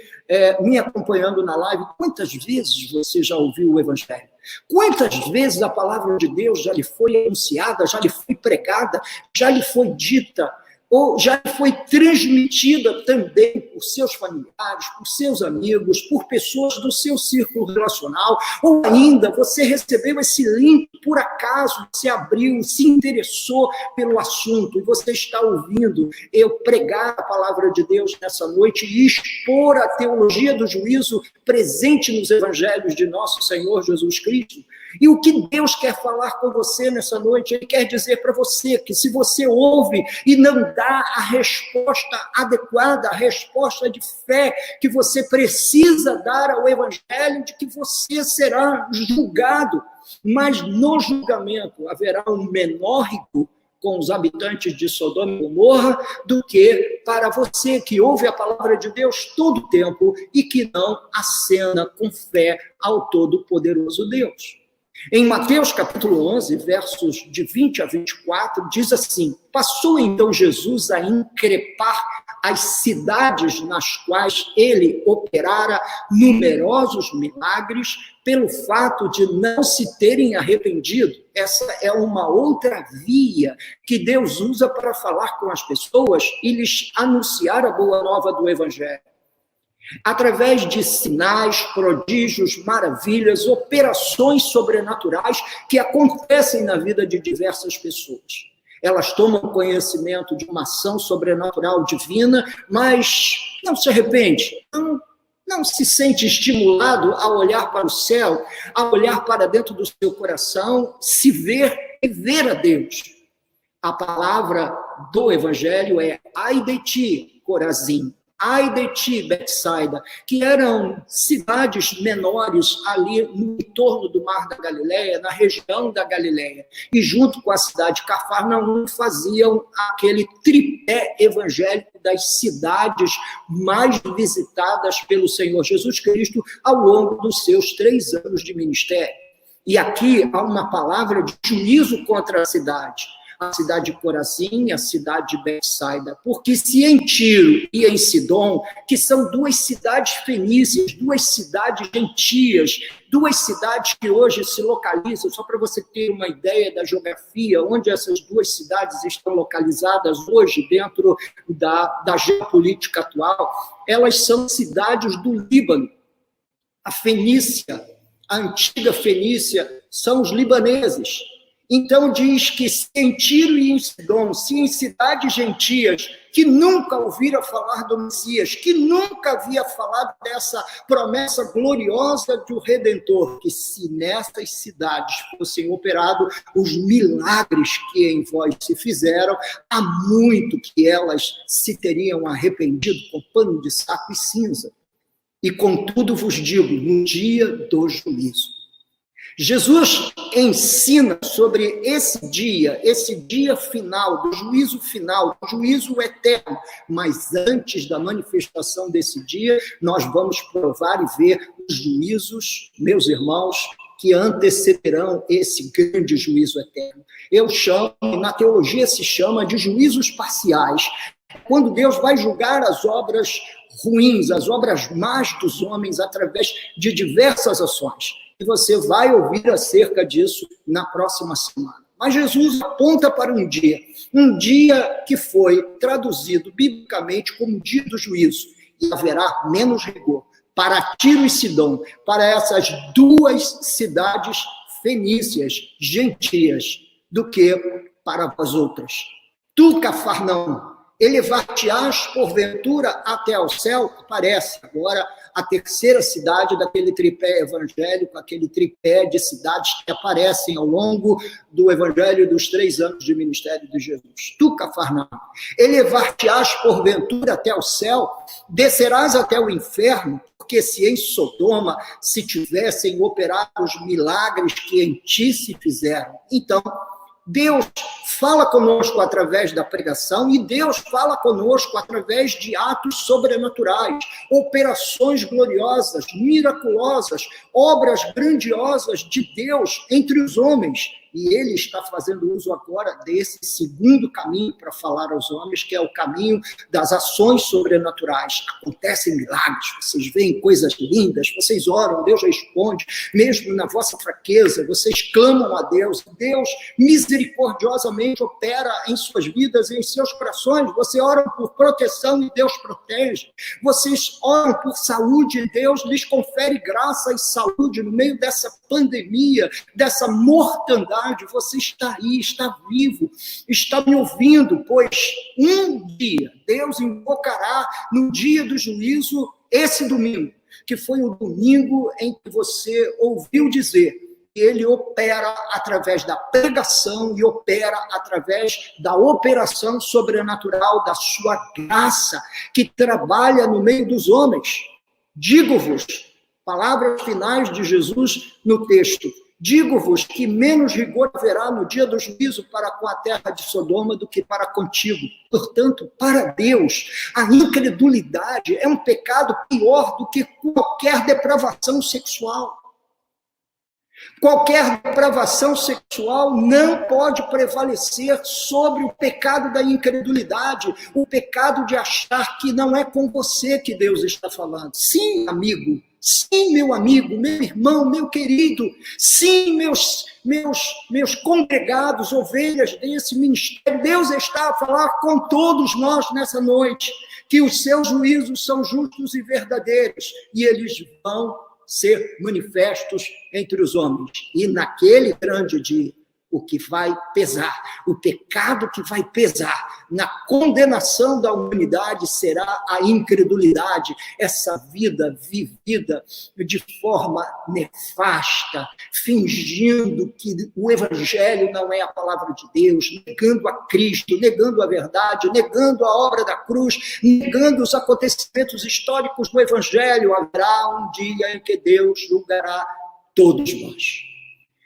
me acompanhando na live, quantas vezes você já ouviu o Evangelho? Quantas vezes a palavra de Deus já lhe foi anunciada, já lhe foi pregada, já lhe foi dita, ou já foi transmitida também por seus familiares, por seus amigos, por pessoas do seu círculo relacional, ou ainda você recebeu esse link por acaso, se abriu, se interessou pelo assunto, e você está ouvindo eu pregar a palavra de Deus nessa noite e expor a teologia do juízo presente nos evangelhos de nosso Senhor Jesus Cristo. E o que Deus quer falar com você nessa noite? Ele quer dizer para você que se você ouve e não dá a resposta adequada, a resposta de fé que você precisa dar ao Evangelho, de que você será julgado, mas no julgamento haverá um menor rigor com os habitantes de Sodoma e Gomorra do que para você que ouve a palavra de Deus todo o tempo e que não acena com fé ao Todo-Poderoso Deus. Em Mateus capítulo 11, versos de 20 a 24, diz assim: passou então Jesus a increpar as cidades nas quais ele operara numerosos milagres pelo fato de não se terem arrependido. Essa é uma outra via que Deus usa para falar com as pessoas e lhes anunciar a boa nova do Evangelho. Através de sinais, prodígios, maravilhas, operações sobrenaturais que acontecem na vida de diversas pessoas. Elas tomam conhecimento de uma ação sobrenatural divina, mas não se arrepende, não se sente estimulado a olhar para o céu, a olhar para dentro do seu coração, se ver e ver a Deus. A palavra do Evangelho é ai de ti, Corazim. Ai de ti, Betsaida, que eram cidades menores ali no entorno do Mar da Galileia, na região da Galileia, e junto com a cidade de Cafarnaum faziam aquele tripé evangélico das cidades mais visitadas pelo Senhor Jesus Cristo ao longo dos seus 3 anos de ministério. E aqui há uma palavra de juízo contra a cidade de Corazim e a cidade de Betsaida, porque se em Tiro e em Sidom, que são 2 cidades fenícias, 2 cidades gentias, 2 cidades que hoje se localizam, só para você ter uma ideia da geografia, onde essas 2 cidades estão localizadas hoje dentro da geopolítica atual, elas são cidades do Líbano. A Fenícia, a antiga Fenícia, são os libaneses. Então diz que se em Tiro e em Sidom, se em cidades gentias, que nunca ouviram falar do Messias, que nunca havia falado dessa promessa gloriosa do Redentor, que se nessas cidades fossem operados os milagres que em vós se fizeram, há muito que elas se teriam arrependido com pano de saco e cinza. E contudo vos digo, no dia do juízo. Jesus ensina sobre esse dia final, do juízo eterno, mas antes da manifestação desse dia, nós vamos provar e ver os juízos, meus irmãos, que antecederão esse grande juízo eterno. Eu chamo, na teologia se chama de juízos parciais, quando Deus vai julgar as obras ruins, as obras más dos homens através de diversas ações. E você vai ouvir acerca disso na próxima semana. Mas Jesus aponta para um dia que foi traduzido biblicamente como dia do juízo, e haverá menos rigor para Tiro e Sidom, para essas 2 cidades fenícias, gentias, do que para as outras. Tu, Cafarnaum, elevar-te-ás porventura até ao céu? Aparece agora a terceira cidade daquele tripé evangélico, aquele tripé de cidades que aparecem ao longo do evangelho dos 3 anos de ministério de Jesus. Tu, Cafarnaum, elevar-te-ás porventura até ao céu? Descerás até o inferno? Porque se em Sodoma se tivessem operado os milagres que em ti se fizeram, então Deus fala conosco através da pregação e Deus fala conosco através de atos sobrenaturais, operações gloriosas, miraculosas, obras grandiosas de Deus entre os homens. E ele está fazendo uso agora desse segundo caminho para falar aos homens, que é o caminho das ações sobrenaturais. Acontecem milagres, vocês veem coisas lindas, vocês oram, Deus responde, mesmo na vossa fraqueza, vocês clamam a Deus, Deus misericordiosamente opera em suas vidas e em seus corações. Você ora por proteção e Deus protege. Vocês oram por saúde e Deus lhes confere graça e saúde no meio dessa pandemia, dessa mortandade. Você está aí, está vivo, está me ouvindo, pois um dia Deus invocará no dia do juízo esse domingo, que foi o domingo em que você ouviu dizer que ele opera através da pregação e opera através da operação sobrenatural da sua graça, que trabalha no meio dos homens. Digo-vos, palavras finais de Jesus no texto, digo-vos que menos rigor haverá no dia do juízo para com a terra de Sodoma do que para contigo. Portanto, para Deus, a incredulidade é um pecado pior do que qualquer depravação sexual. Qualquer depravação sexual não pode prevalecer sobre o pecado da incredulidade, o pecado de achar que não é com você que Deus está falando. Sim, amigo. Sim, meu amigo, meu irmão, meu querido. Sim, meus congregados, ovelhas desse ministério. Deus está a falar com todos nós nessa noite, que os seus juízos são justos e verdadeiros, e eles vão ser manifestos entre os homens. E naquele grande dia, o que vai pesar, o pecado que vai pesar na condenação da humanidade será a incredulidade, essa vida vivida de forma nefasta, fingindo que o evangelho não é a palavra de Deus, negando a Cristo, negando a verdade, negando a obra da cruz, negando os acontecimentos históricos do evangelho. Haverá um dia em que Deus julgará todos nós.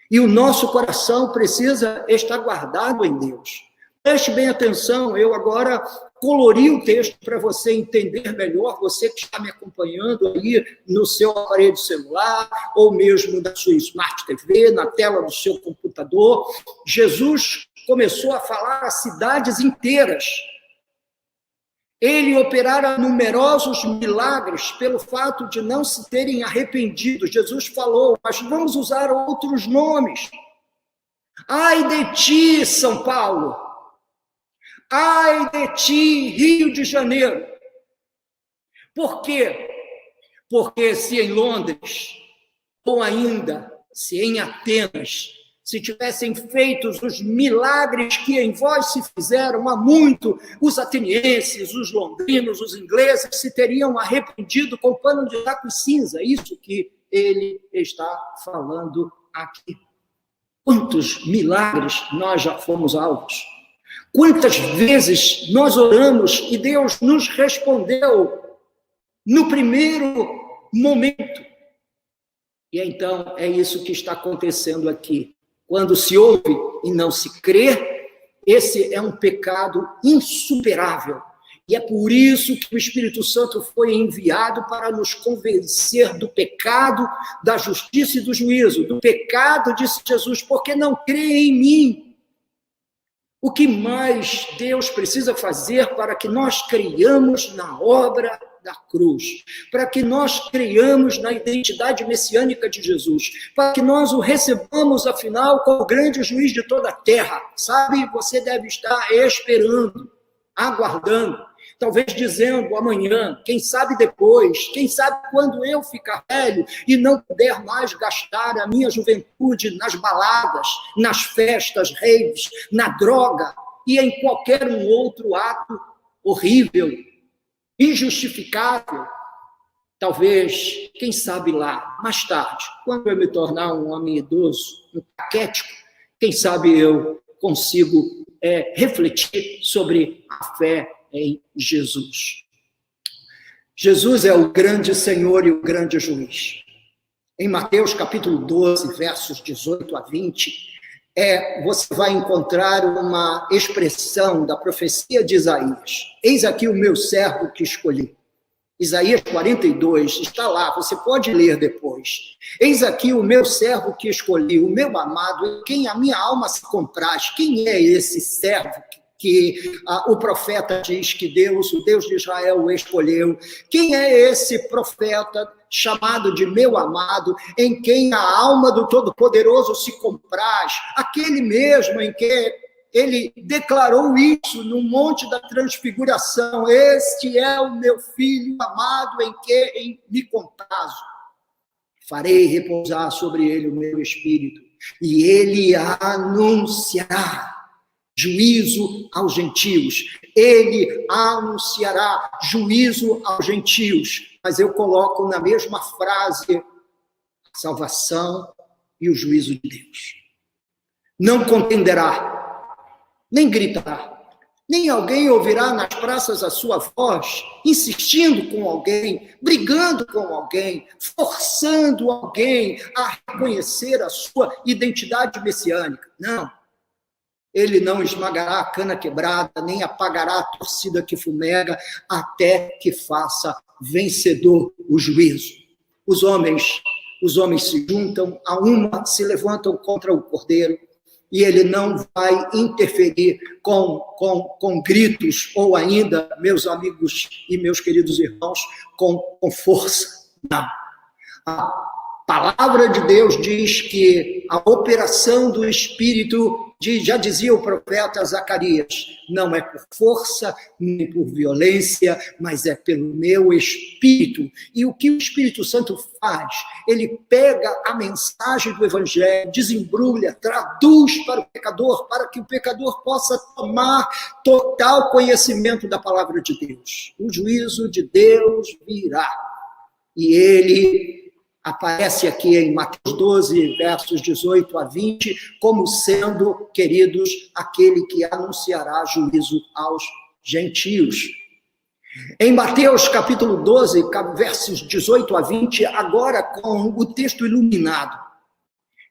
E o nosso coração precisa estar guardado em Deus. Preste bem atenção, eu agora colori o texto para você entender melhor, você que está me acompanhando aí no seu aparelho celular, ou mesmo na sua Smart TV, na tela do seu computador. Jesus começou a falar a cidades inteiras. Ele operara numerosos milagres pelo fato de não se terem arrependido. Jesus falou, mas vamos usar outros nomes. Ai de ti, São Paulo. Ai de ti, Rio de Janeiro. Por quê? Porque se em Londres, ou ainda se em Atenas, se tivessem feito os milagres que em vós se fizeram há muito, os atenienses, os londrinos, os ingleses se teriam arrependido com pano de saco e cinza. Isso que ele está falando aqui. Quantos milagres nós já fomos alvos? Quantas vezes nós oramos e Deus nos respondeu no primeiro momento? E então é isso que está acontecendo aqui. Quando se ouve e não se crê, esse é um pecado insuperável. E é por isso que o Espírito Santo foi enviado para nos convencer do pecado, da justiça e do juízo. Do pecado, disse Jesus, porque não crê em mim. O que mais Deus precisa fazer para que nós creiamos na obra da cruz, para que nós creiamos na identidade messiânica de Jesus, para que nós o recebamos, afinal, como o grande juiz de toda a terra. Sabe, você deve estar esperando, aguardando, talvez dizendo amanhã, quem sabe depois, quem sabe quando eu ficar velho e não puder mais gastar a minha juventude nas baladas, nas festas, raves, na droga e em qualquer um outro ato horrível, injustificável. Talvez, quem sabe lá, mais tarde, quando eu me tornar um homem idoso, um caquético, quem sabe eu consigo refletir sobre a fé em Jesus. Jesus é o grande Senhor e o grande juiz. Em Mateus capítulo 12, versos 18 a 20, você vai encontrar uma expressão da profecia de Isaías. Eis aqui o meu servo que escolhi. Isaías 42, está lá, você pode ler depois. Eis aqui o meu servo que escolhi, o meu amado, em quem a minha alma se compraz. Quem é esse servo que o profeta diz que Deus, o Deus de Israel, o escolheu? Quem é esse profeta chamado de meu amado, em quem a alma do Todo-Poderoso se compraz? Aquele mesmo em que ele declarou isso no Monte da Transfiguração: este é o meu filho amado em quem me comprazo. Farei repousar sobre ele o meu espírito, e ele anunciará juízo aos gentios. Ele anunciará juízo aos gentios. Mas eu coloco na mesma frase a salvação e o juízo de Deus. Não contenderá, nem gritará, nem alguém ouvirá nas praças a sua voz, insistindo com alguém, brigando com alguém, forçando alguém a reconhecer a sua identidade messiânica. Não. Ele não esmagará a cana quebrada, nem apagará a torcida que fumega, até que faça vencedor o juízo. Os homens se juntam a uma, se levantam contra o Cordeiro, e ele não vai interferir com gritos, ou ainda, meus amigos e meus queridos irmãos, com força. Não. A palavra de Deus diz que a operação do Espírito, já dizia o profeta Zacarias, não é por força, nem por violência, mas é pelo meu Espírito. E o que o Espírito Santo faz? Ele pega a mensagem do Evangelho, desembrulha, traduz para o pecador, para que o pecador possa tomar total conhecimento da palavra de Deus. O juízo de Deus virá. E ele aparece aqui em Mateus 12, versos 18 a 20, como sendo, queridos, aquele que anunciará juízo aos gentios. Em Mateus capítulo 12, versos 18 a 20, agora com o texto iluminado,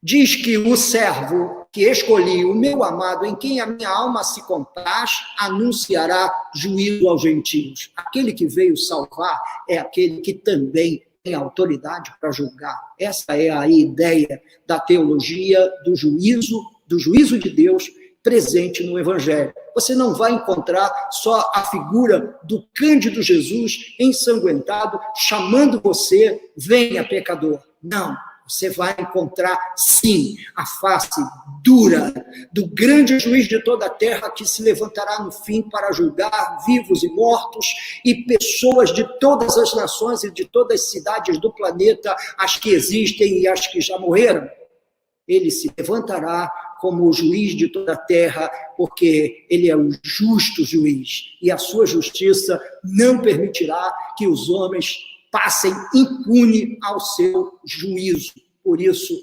diz que o servo que escolhi, o meu amado, em quem a minha alma se compraz, anunciará juízo aos gentios. Aquele que veio salvar é aquele que também tem autoridade para julgar. Essa é a ideia da teologia do juízo de Deus presente no Evangelho. Você não vai encontrar só a figura do Cândido Jesus ensanguentado, chamando você, venha pecador. Não, você vai encontrar, sim, a face dura do grande juiz de toda a terra que se levantará no fim para julgar vivos e mortos e pessoas de todas as nações e de todas as cidades do planeta, as que existem e as que já morreram. Ele se levantará como o juiz de toda a terra, porque ele é o justo juiz, e a sua justiça não permitirá que os homens passem impune ao seu juízo. Por isso,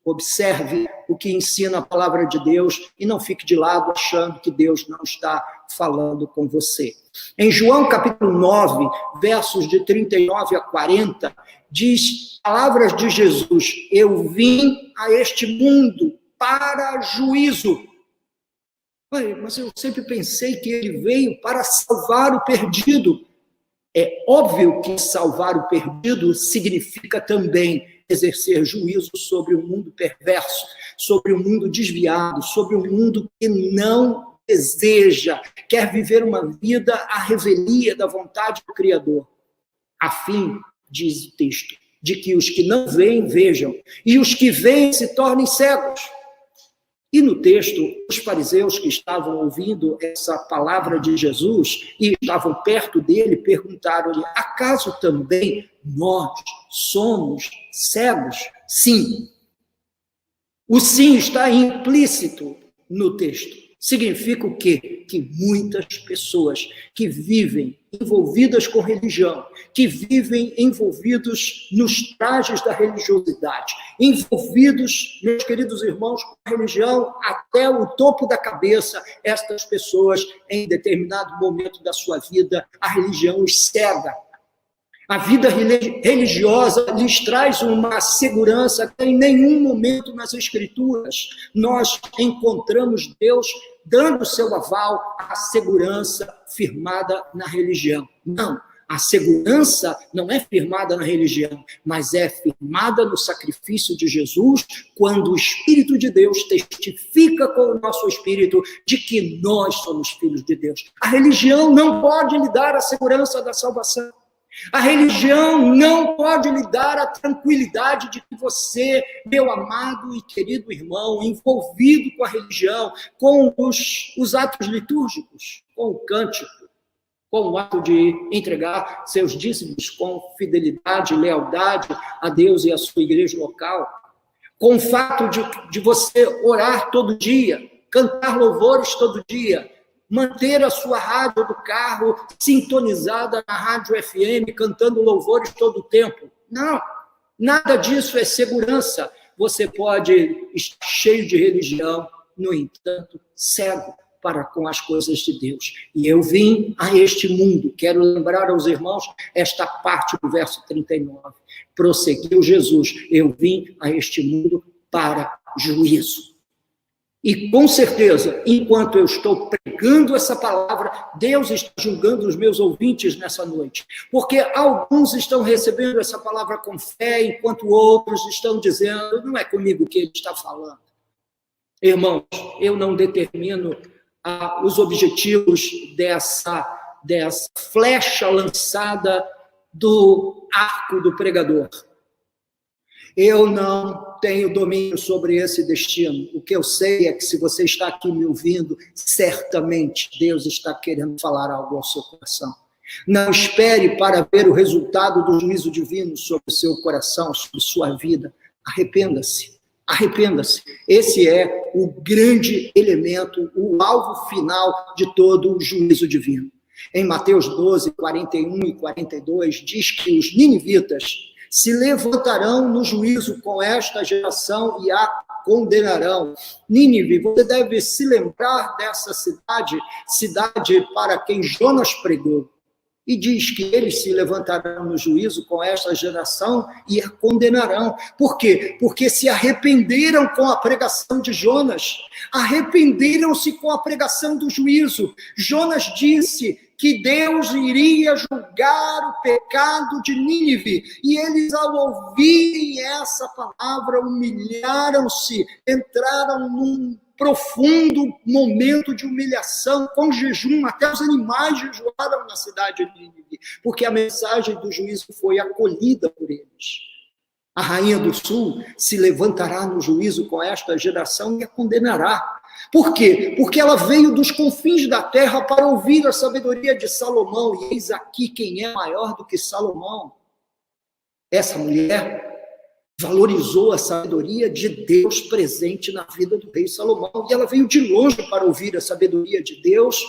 observe o que ensina a palavra de Deus e não fique de lado achando que Deus não está falando com você. Em João capítulo 9, versos de 39 a 40, diz palavras de Jesus: eu vim a este mundo para juízo. Mas eu sempre pensei que ele veio para salvar o perdido. É óbvio que salvar o perdido significa também exercer juízo sobre o mundo perverso, sobre o mundo desviado, sobre o mundo que não deseja, quer viver uma vida à revelia da vontade do Criador, a fim, diz o texto, de que os que não veem, vejam, e os que veem se tornem cegos. E no texto, os fariseus que estavam ouvindo essa palavra de Jesus e estavam perto dele, perguntaram-lhe: acaso também nós somos cegos? Sim. O sim está implícito no texto. Significa o quê? Que muitas pessoas que vivem envolvidas com religião, que vivem envolvidos nos trajes da religiosidade, envolvidos, meus queridos irmãos, com a religião até o topo da cabeça, estas pessoas, em determinado momento da sua vida, a religião os cega. A vida religiosa lhes traz uma segurança que em nenhum momento nas Escrituras nós encontramos Deus dando seu aval à segurança firmada na religião. Não, a segurança não é firmada na religião, mas é firmada no sacrifício de Jesus, quando o Espírito de Deus testifica com o nosso espírito de que nós somos filhos de Deus. A religião não pode lhe dar a segurança da salvação. A religião não pode lhe dar a tranquilidade de que você, meu amado e querido irmão, envolvido com a religião, com os atos litúrgicos, com o cântico, com o ato de entregar seus dízimos com fidelidade e lealdade a Deus e à sua igreja local, com o fato de você orar todo dia, cantar louvores todo dia, manter a sua rádio do carro sintonizada na rádio FM, cantando louvores todo o tempo. Não, nada disso é segurança. Você pode estar cheio de religião, no entanto, cego para com as coisas de Deus. E eu vim a este mundo, quero lembrar aos irmãos esta parte do verso 39. Prosseguiu Jesus, eu vim a este mundo para juízo. E com certeza, enquanto eu estou pregando essa palavra, Deus está julgando os meus ouvintes nessa noite. Porque alguns estão recebendo essa palavra com fé, enquanto outros estão dizendo, não é comigo que ele está falando. Irmãos, eu não determino os objetivos dessa flecha lançada do arco do pregador. Eu não tenho domínio sobre esse destino. O que eu sei é que se você está aqui me ouvindo, certamente Deus está querendo falar algo ao seu coração. Não espere para ver o resultado do juízo divino sobre o seu coração, sobre sua vida. Arrependa-se. Arrependa-se. Esse é o grande elemento, o alvo final de todo o juízo divino. Em Mateus 12, 41 e 42, diz que os ninivitas se levantarão no juízo com esta geração e a condenarão. Nínive, você deve se lembrar dessa cidade para quem Jonas pregou. E diz que eles se levantarão no juízo com esta geração e a condenarão. Por quê? Porque se arrependeram com a pregação de Jonas, arrependeram-se com a pregação do juízo. Jonas disse que Deus iria julgar o pecado de Nínive, e eles, ao ouvirem essa palavra, humilharam-se, entraram num profundo momento de humilhação, com jejum, até os animais jejuaram na cidade de Nínive, porque a mensagem do juízo foi acolhida por eles. A rainha do sul se levantará no juízo com esta geração e a condenará. Por quê? Porque ela veio dos confins da terra para ouvir a sabedoria de Salomão, e eis aqui quem é maior do que Salomão. Essa mulher valorizou a sabedoria de Deus presente na vida do rei Salomão, e ela veio de longe para ouvir a sabedoria de Deus,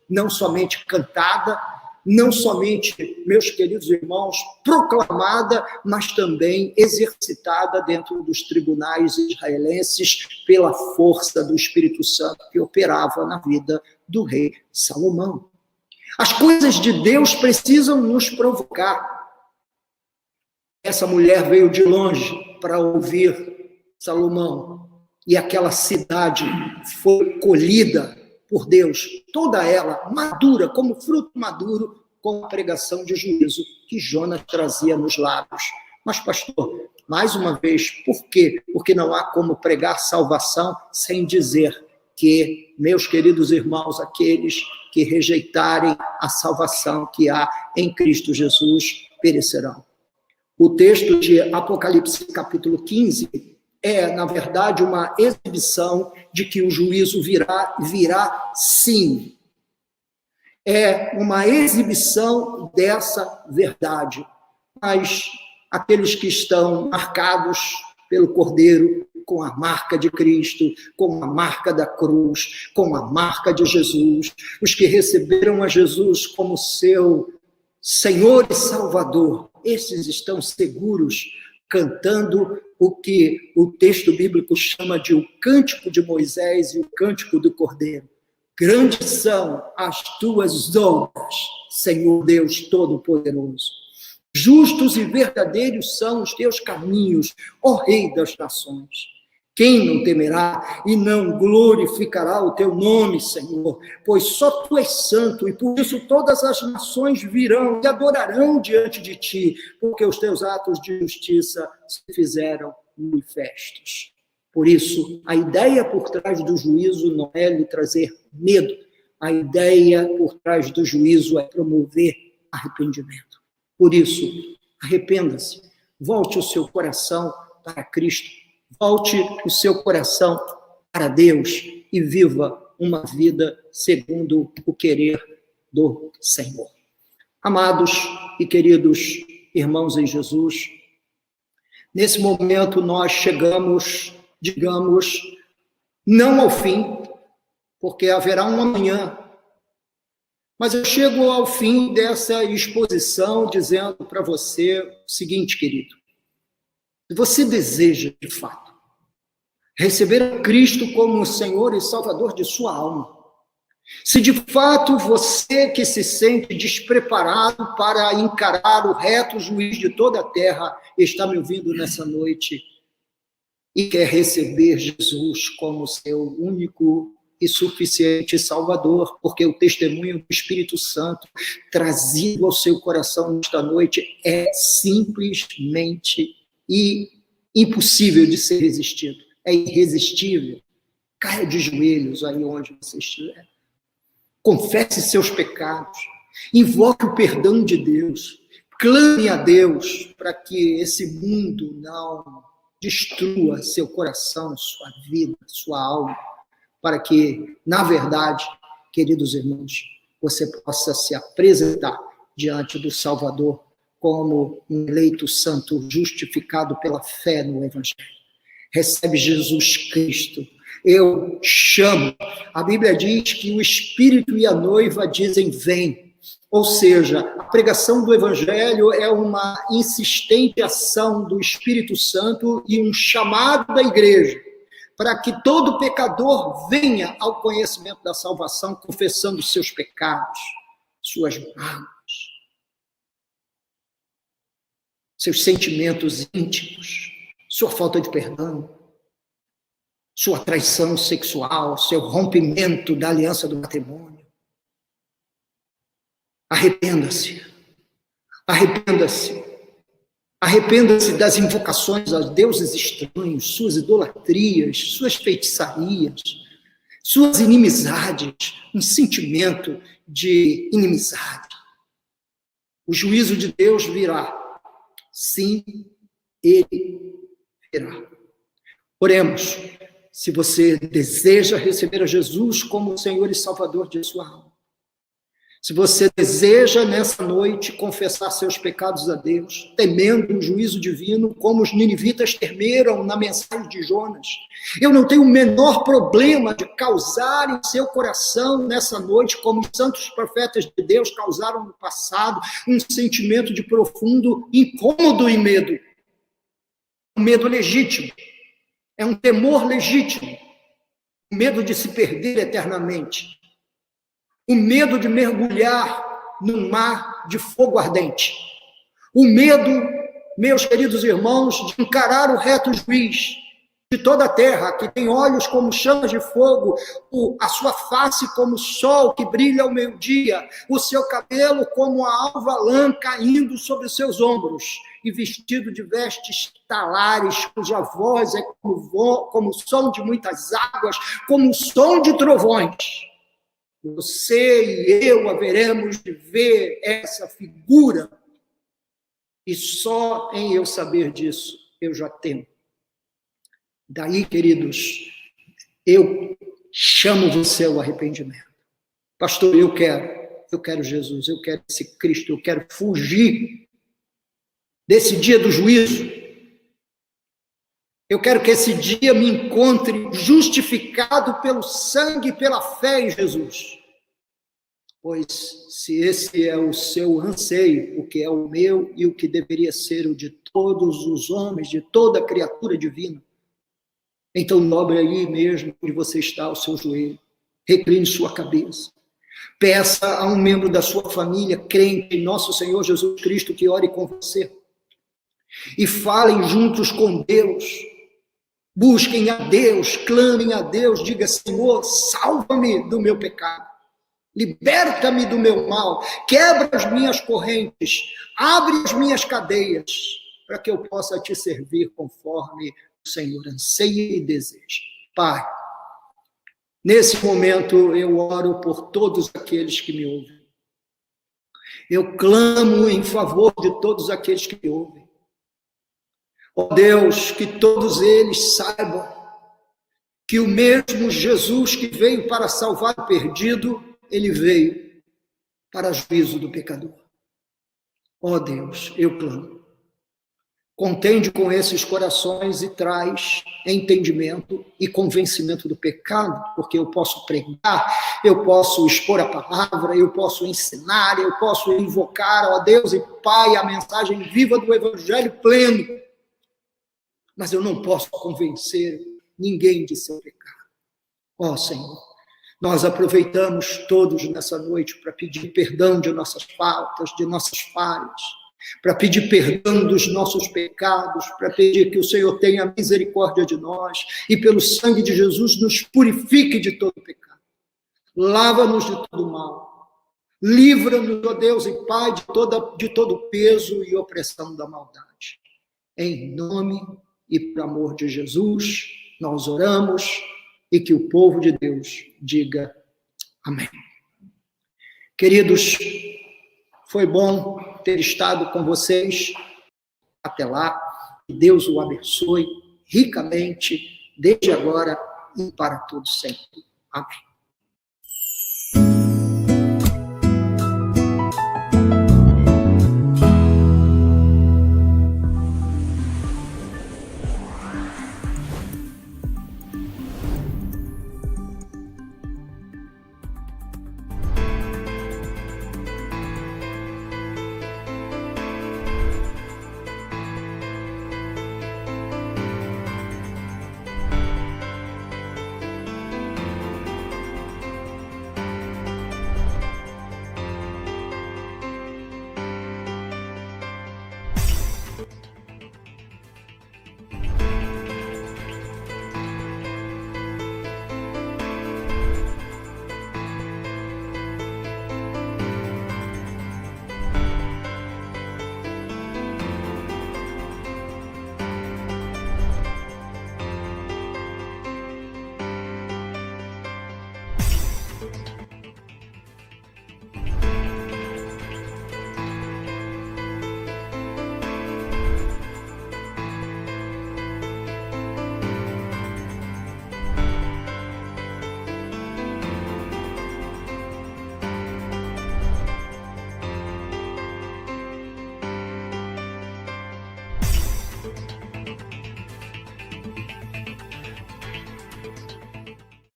não somente cantada, não somente, meus queridos irmãos, proclamada, mas também exercitada dentro dos tribunais israelenses pela força do Espírito Santo que operava na vida do rei Salomão. As coisas de Deus precisam nos provocar. Essa mulher veio de longe para ouvir Salomão, e aquela cidade foi colhida por Deus, toda ela madura, como fruto maduro, com a pregação de juízo que Jonas trazia nos lábios. Mas, pastor, mais uma vez, por quê? Porque não há como pregar salvação sem dizer que, meus queridos irmãos, aqueles que rejeitarem a salvação que há em Cristo Jesus perecerão. O texto de Apocalipse, capítulo 15, é, na verdade, uma exibição de que o juízo virá sim. É uma exibição dessa verdade. Mas aqueles que estão marcados pelo Cordeiro, com a marca de Cristo, com a marca da cruz, com a marca de Jesus, os que receberam a Jesus como seu Senhor e Salvador, esses estão seguros, cantando o que o texto bíblico chama de o cântico de Moisés e o cântico do Cordeiro. Grandes são as tuas obras, Senhor Deus Todo-Poderoso. Justos e verdadeiros são os teus caminhos, ó Rei das nações. Quem não temerá e não glorificará o teu nome, Senhor? Pois só tu és santo, e por isso todas as nações virão e adorarão diante de ti, porque os teus atos de justiça se fizeram manifestos. Por isso, a ideia por trás do juízo não é lhe trazer medo. A ideia por trás do juízo é promover arrependimento. Por isso, arrependa-se, volte o seu coração para Cristo, volte o seu coração para Deus e viva uma vida segundo o querer do Senhor. Amados e queridos irmãos em Jesus, nesse momento nós chegamos, digamos, não ao fim, porque haverá um amanhã, mas eu chego ao fim dessa exposição dizendo para você o seguinte, querido. Se você deseja, de fato, receber a Cristo como o Senhor e Salvador de sua alma, se de fato você que se sente despreparado para encarar o reto juiz de toda a terra, está me ouvindo nessa noite e quer receber Jesus como seu único e suficiente Salvador, porque o testemunho do Espírito Santo trazido ao seu coração nesta noite é simplesmente impossível de ser resistido. É irresistível. Caia de joelhos aí onde você estiver. Confesse seus pecados. Invoque o perdão de Deus. Clame a Deus para que esse mundo não destrua seu coração, sua vida, sua alma, para que, na verdade, queridos irmãos, você possa se apresentar diante do Salvador como um eleito santo justificado pela fé no Evangelho. Recebe Jesus Cristo. Eu chamo. A Bíblia diz que o Espírito e a noiva dizem vem. Ou seja, a pregação do Evangelho é uma insistente ação do Espírito Santo e um chamado da igreja para que todo pecador venha ao conhecimento da salvação, confessando seus pecados, suas mágoas, seus sentimentos íntimos, sua falta de perdão, sua traição sexual, seu rompimento da aliança do matrimônio. Arrependa-se. Arrependa-se. Arrependa-se das invocações a deuses estranhos, suas idolatrias, suas feitiçarias, suas inimizades, um sentimento de inimizade. O juízo de Deus virá. Sim, ele virá. Oremos. Se você deseja receber a Jesus como o Senhor e Salvador de sua alma, se você deseja nessa noite confessar seus pecados a Deus, temendo o juízo divino, como os ninivitas temeram na mensagem de Jonas, eu não tenho o menor problema de causar em seu coração nessa noite, como os santos profetas de Deus causaram no passado, um sentimento de profundo incômodo e medo. Um medo legítimo. É um temor legítimo. O medo de se perder eternamente. O medo de mergulhar num mar de fogo ardente. O medo, meus queridos irmãos, de encarar o reto juiz de toda a terra, que tem olhos como chamas de fogo, a sua face como o sol que brilha ao meio-dia, o seu cabelo como a alva lã caindo sobre os seus ombros, e vestido de vestes talares, cuja voz é como o som de muitas águas, como o som de trovões. Você e eu haveremos de ver essa figura, e só em eu saber disso, eu já temo. Daí, queridos, eu chamo você ao arrependimento. Pastor, eu quero Jesus, eu quero esse Cristo, eu quero fugir desse dia do juízo. Eu quero que esse dia me encontre justificado pelo sangue e pela fé em Jesus. Pois, se esse é o seu anseio, o que é o meu e o que deveria ser o de todos os homens, de toda criatura divina, então dobre aí mesmo onde você está o seu joelho, recline sua cabeça, Peça a um membro da sua família, crente em nosso Senhor Jesus Cristo, que ore com você. E falem juntos com Deus. Busquem a Deus, clamem a Deus, diga: Senhor, salva-me do meu pecado. Liberta-me do meu mal, quebra as minhas correntes, abre as minhas cadeias, para que eu possa te servir conforme o Senhor anseia e deseja. Pai, nesse momento eu oro por todos aqueles que me ouvem. Eu clamo em favor de todos aqueles que me ouvem. Ó Deus, que todos eles saibam que o mesmo Jesus que veio para salvar o perdido, ele veio para juízo do pecador. Ó Deus, eu clamo. Contende com esses corações e traz entendimento e convencimento do pecado, porque eu posso pregar, eu posso expor a palavra, eu posso ensinar, eu posso invocar, ó Deus e Pai, a mensagem viva do Evangelho pleno, mas eu não posso convencer ninguém de seu pecado. Ó Senhor, nós aproveitamos todos nessa noite para pedir perdão de nossas faltas, de nossas falhas, para pedir perdão dos nossos pecados, para pedir que o Senhor tenha misericórdia de nós e pelo sangue de Jesus nos purifique de todo pecado. Lava-nos de todo mal. Livra-nos, ó Deus e Pai, de todo peso e opressão da maldade. Em nome e por amor de Jesus, nós oramos e que o povo de Deus diga amém. Queridos, foi bom ter estado com vocês até lá. Que Deus o abençoe ricamente, desde agora e para todos sempre. Amém.